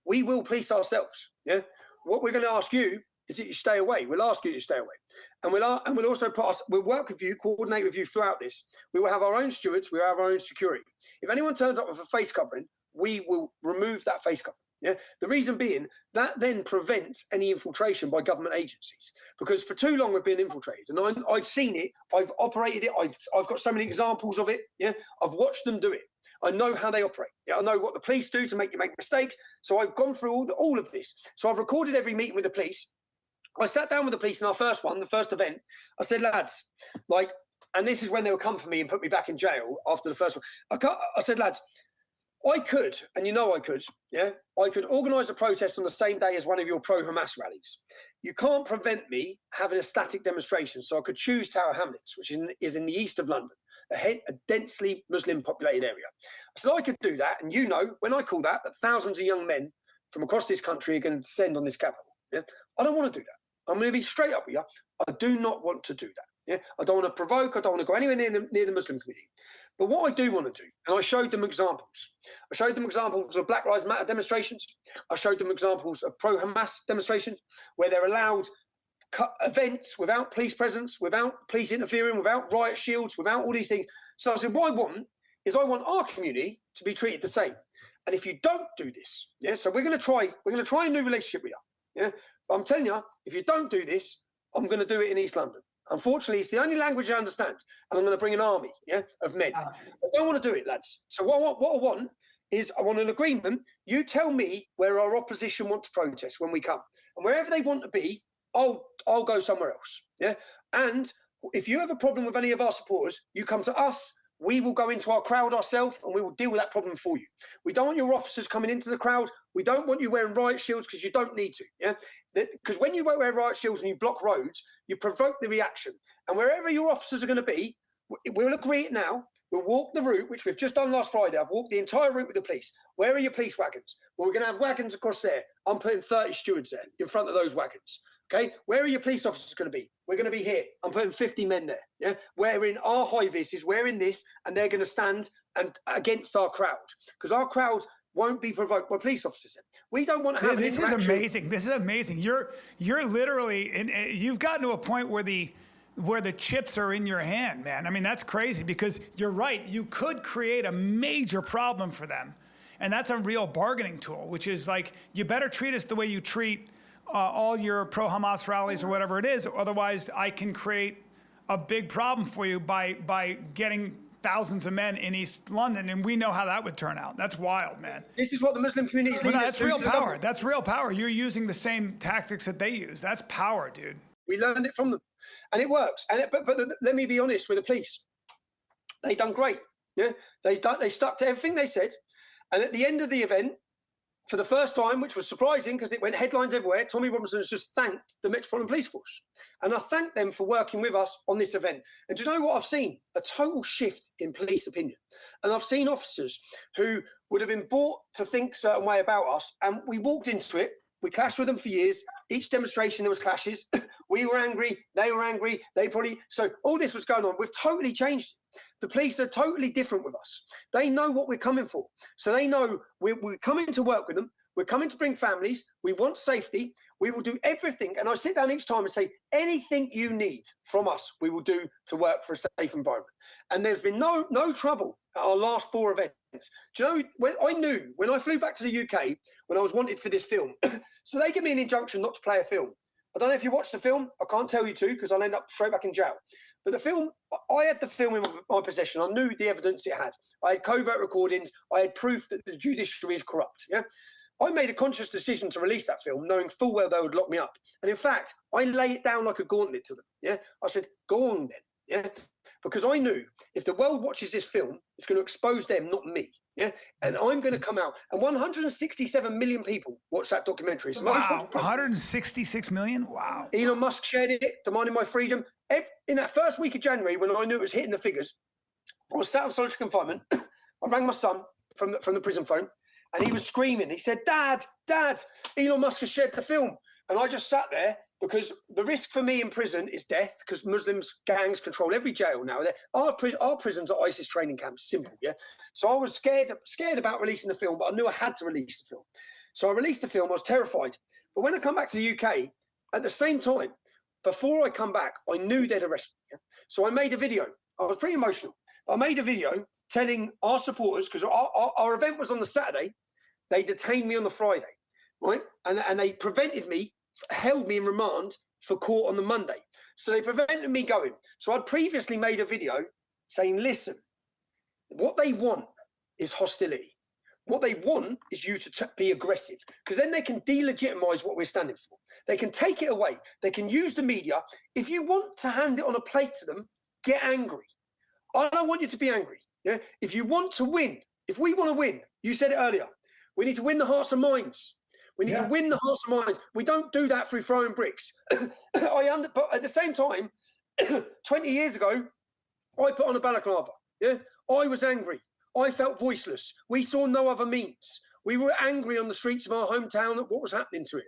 We will police ourselves. Yeah. What we're going to ask you is that you stay away. We'll ask you to stay away, and we'll also we'll work with you, coordinate with you throughout this. We will have our own stewards. We will have our own security. If anyone turns up with a face covering, we will remove that face covering. Yeah. The reason being that then prevents any infiltration by government agencies, because for too long we've been infiltrated, and I've seen it, I've operated it, I've got so many examples of it. Yeah, I've watched them do it. I know how they operate. Yeah, I know what the police do to make you make mistakes. So I've gone through all of this. So I've recorded every meeting with the police. I sat down with the police in our first one, the first event. I said, lads, like, and this is when they would come for me and put me back in jail after the first one. I said, lads, I could, and you know I could, yeah? I could organise a protest on the same day as one of your pro-Hamas rallies. You can't prevent me having a static demonstration, so I could choose Tower Hamlets, which is in the east of London, a densely Muslim-populated area. I said I could do that, and you know, when I call that thousands of young men from across this country are going to descend on this capital. Yeah? I don't want to do that. I'm going to be straight up with you. I do not want to do that. Yeah? I don't want to provoke. I don't want to go anywhere near the Muslim community. But what I do want to do, and I showed them examples. I showed them examples of Black Lives Matter demonstrations. I showed them examples of pro-Hamas demonstrations where they're allowed events without police presence, without police interfering, without riot shields, without all these things. So I said, what I want is I want our community to be treated the same. And if you don't do this, yeah, so we're going to try a new relationship with you. Yeah, but I'm telling you, if you don't do this, I'm going to do it in East London. Unfortunately, it's the only language I understand, and I'm going to bring an army, yeah, of men. I don't want to do it, lads. So what I want is I want an agreement. You tell me where our opposition want to protest when we come, and wherever they want to be, I'll go somewhere else, yeah. And if you have a problem with any of our supporters, you come to us. We will go into our crowd ourselves, and we will deal with that problem for you. We don't want your officers coming into the crowd. We don't want you wearing riot shields because you don't need to, yeah. Because when you wear riot shields and you block roads, you provoke the reaction. And wherever your officers are going to be, we'll agree it now. We'll walk the route, which we've just done last Friday. I've walked the entire route with the police. Where are your police wagons? Well, we're going to have wagons across there. I'm putting 30 stewards there in front of those wagons. Okay, where are your police officers going to be? We're going to be here. I'm putting 50 men there. Yeah, we're in our high vises. We're in this, and they're going to stand and against our crowd because our crowd won't be provoked by police officers. We don't want to have. This is amazing. This is amazing. You're literally, you've gotten to a point where the chips are in your hand, man. I mean, that's crazy because you're right. You could create a major problem for them, and that's a real bargaining tool. Which is like, you better treat us the way you treat all your pro-Hamas rallies or whatever it is. Otherwise, I can create a big problem for you by getting thousands of men in East London, and we know how that would turn out. That's wild, man. This is what the Muslim community is leading us to. That's real power. That's real power. You're using the same tactics that they use. That's power, dude. We learned it from them, and it works. But let me be honest with the police. They done great. Yeah, they stuck to everything they said, and at the end of the event, for the first time, which was surprising because it went headlines everywhere, Tommy Robinson has just thanked the Metropolitan Police Force. And I thank them for working with us on this event. And do you know what I've seen? A total shift in police opinion. And I've seen officers who would have been brought to think a certain way about us. And we walked into it. We clashed with them for years. Each demonstration, there was clashes. We were angry. They were angry. So all this was going on. We've totally changed. The police are totally different with us. They know what we're coming for. So they know we're coming to work with them. We're coming to bring families. We want safety. We will do everything. And I sit down each time and say, anything you need from us, we will do to work for a safe environment. And there's been no trouble at our last 4 events. Do you know, I knew when I flew back to the UK, when I was wanted for this film, so they give me an injunction not to play a film. I don't know if you watched the film. I can't tell you to because I'll end up straight back in jail. But the film, I had the film in my possession. I knew the evidence it had. I had covert recordings. I had proof that the judiciary is corrupt. Yeah, I made a conscious decision to release that film, knowing full well they would lock me up. And in fact, I lay it down like a gauntlet to them. Yeah, I said, go on then. Yeah, because I knew if the world watches this film, it's going to expose them, not me. Yeah, and I'm going to come out. And 167 million people watched that documentary. It's Wow, 166 million? Wow. Elon Musk shared it, demanding my freedom. In that first week of January, when I knew it was hitting the figures, I was sat on solitary confinement. I rang my son from the prison phone, and he was screaming. He said, Dad, Elon Musk has shared the film. And I just sat there because the risk for me in prison is death because Muslims, gangs control every jail now. Our prisons are ISIS training camps, simple, yeah? So I was scared about releasing the film, but I knew I had to release the film. So I released the film. I was terrified. But when I come back to the UK, at the same time, before I come back, I knew they'd arrest me. Yeah? So I made a video. I was pretty emotional. I made a video telling our supporters, because our event was on the Saturday, they detained me on the Friday, right? And they held me in remand for court on the Monday. So they prevented me going. So I'd previously made a video saying, listen, what they want is hostility. What they want is you to be aggressive, because then they can delegitimize what we're standing for. They can take it away. They can use the media. If you want to hand it on a plate to them, get angry. I don't want you to be angry. Yeah. If you want to win, if we want to win, you said it earlier, we need to win the hearts and minds. We need to win the hearts and minds. We don't do that through throwing bricks. But at the same time, 20 years ago, I put on a balaclava. Yeah, I was angry. I felt voiceless. We saw no other means. We were angry on the streets of our hometown at what was happening to it.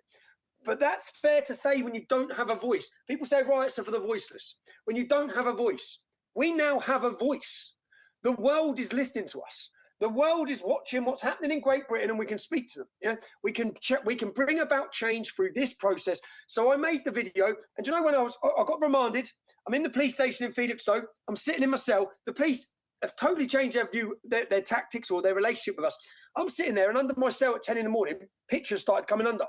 But that's fair to say when you don't have a voice. People say riots are for the voiceless. When you don't have a voice, we now have a voice. The world is listening to us. The world is watching what's happening in Great Britain, and we can speak to them. Yeah, we can bring about change through this process. So I made the video, and you know when I got remanded. I'm in the police station in Felixstowe. I'm sitting in my cell. The police have totally changed their tactics or their relationship with us. I'm sitting there, and under my cell at 10 in the morning, pictures started coming under.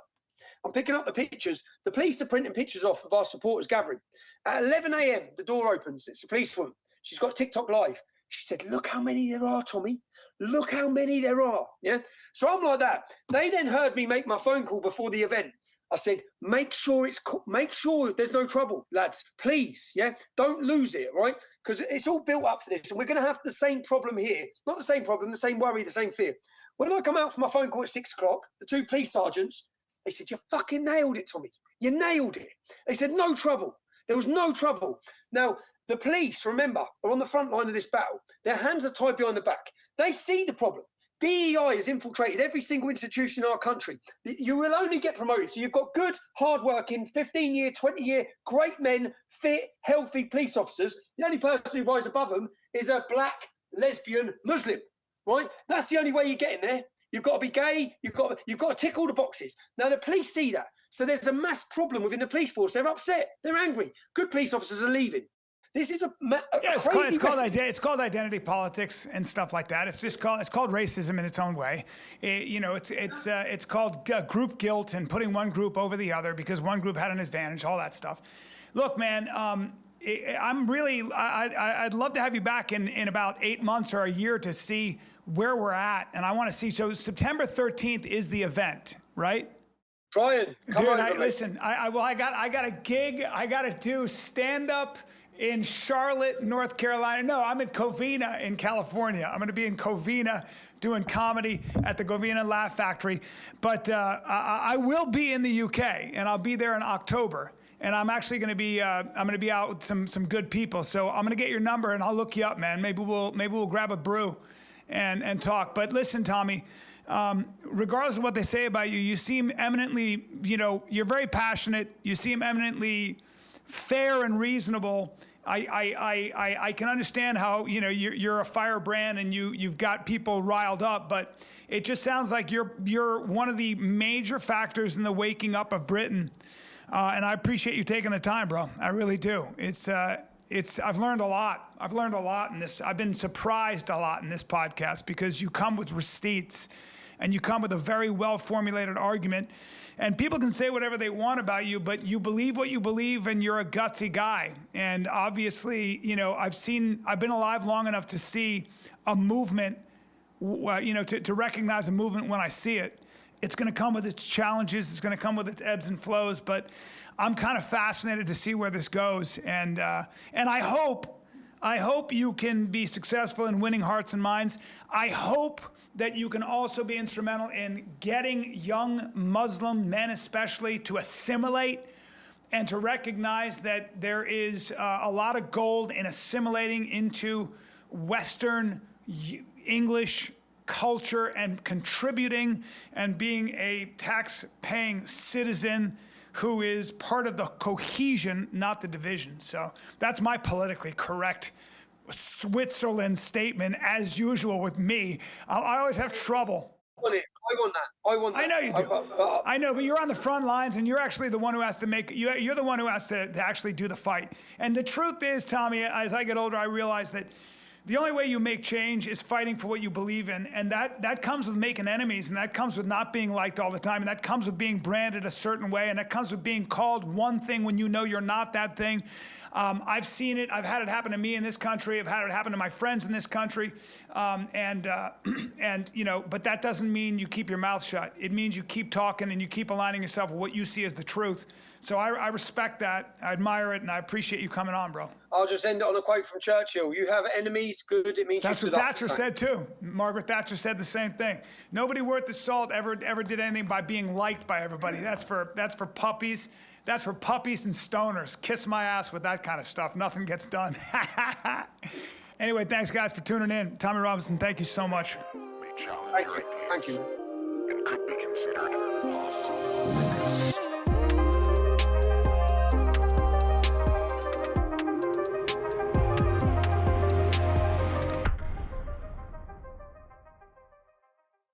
I'm picking up the pictures. The police are printing pictures off of our supporters gathering. At 11 a.m., the door opens. It's a policewoman. She's got TikTok live. She said, look how many there are, Tommy. Look how many there are. Yeah. So I'm like that. They then heard me make my phone call before the event. I said, make sure there's no trouble, lads. Please. Yeah. Don't lose it. Right. Because it's all built up for this. And we're going to have the same problem here. Not the same problem, the same worry, the same fear. When I come out from my phone call at 6 o'clock, the 2 police sergeants, they said, you fucking nailed it, Tommy. You nailed it. They said, no trouble. There was no trouble. Now, the police, remember, are on the front line of this battle. Their hands are tied behind the back. They see the problem. DEI has infiltrated every single institution in our country. You will only get promoted. So you've got good, hard-working, 15-year, 20-year, great men, fit, healthy police officers. The only person who rises above them is a black, lesbian, Muslim, right? That's the only way you get in there. You've got to be gay. You've got to tick all the boxes. Now, the police see that. So there's a mass problem within the police force. They're upset. They're angry. Good police officers are leaving. This is it's called identity politics and stuff like that. It's called racism in its own way. It's called group guilt and putting one group over the other because one group had an advantage. All that stuff. Look, man, I'd love to have you back in about 8 months or a year to see where we're at, and I want to see. So September 13th is the event, right? Bryan, come on, listen. I got a gig. I got to do stand up in Charlotte, North Carolina. No, I'm in Covina in California. I'm going to be in Covina doing comedy at the Covina Laugh Factory. But I will be in the UK, and I'll be there in October. And I'm actually going to be out with some good people. So I'm going to get your number, and I'll look you up, man. Maybe we'll grab a brew and talk. But listen, Tommy, regardless of what they say about you, you seem eminently, you're very passionate. You seem eminently fair and reasonable. I can understand how, you're a firebrand and you've got people riled up, but it just sounds like you're one of the major factors in the waking up of Britain. And I appreciate you taking the time, bro. I really do. I've learned a lot. I've learned a lot in this. I've been surprised a lot in this podcast because you come with receipts and you come with a very well-formulated argument. And people can say whatever they want about you, but you believe what you believe and you're a gutsy guy. And obviously, I've been alive long enough to see a movement, to recognize a movement when I see it. It's going to come with its challenges. It's going to come with its ebbs and flows. But I'm kind of fascinated to see where this goes. And I hope you can be successful in winning hearts and minds. I hope that you can also be instrumental in getting young Muslim men especially to assimilate and to recognize that there is a lot of gold in assimilating into Western English culture and contributing and being a tax-paying citizen who is part of the cohesion, not the division. So that's my politically correct Switzerland statement, as usual with me. I always have trouble. I want that. I know you do. I know, but you're on the front lines, and you're actually the one who has to you're the one who has to actually do the fight. And the truth is, Tommy, as I get older, I realize that the only way you make change is fighting for what you believe in. And that comes with making enemies, and that comes with not being liked all the time, and that comes with being branded a certain way, and that comes with being called one thing when you know you're not that thing. I've seen it. I've had it happen to me in this country. I've had it happen to my friends in this country. But that doesn't mean you keep your mouth shut. It means you keep talking and you keep aligning yourself with what you see as the truth. So I respect that. I admire it, and I appreciate you coming on, bro. I'll just end it on a quote from Churchill. You have enemies, good, it means that's you what Thatcher said too. Margaret Thatcher said the same thing. Nobody worth the salt ever did anything by being liked by everybody. That's for puppies. That's for puppies and stoners. Kiss my ass with that kind of stuff. Nothing gets done. Anyway, thanks guys for tuning in. Tommy Robinson, thank you so much. May challenge your ideas Thank you. and could be considered off limits.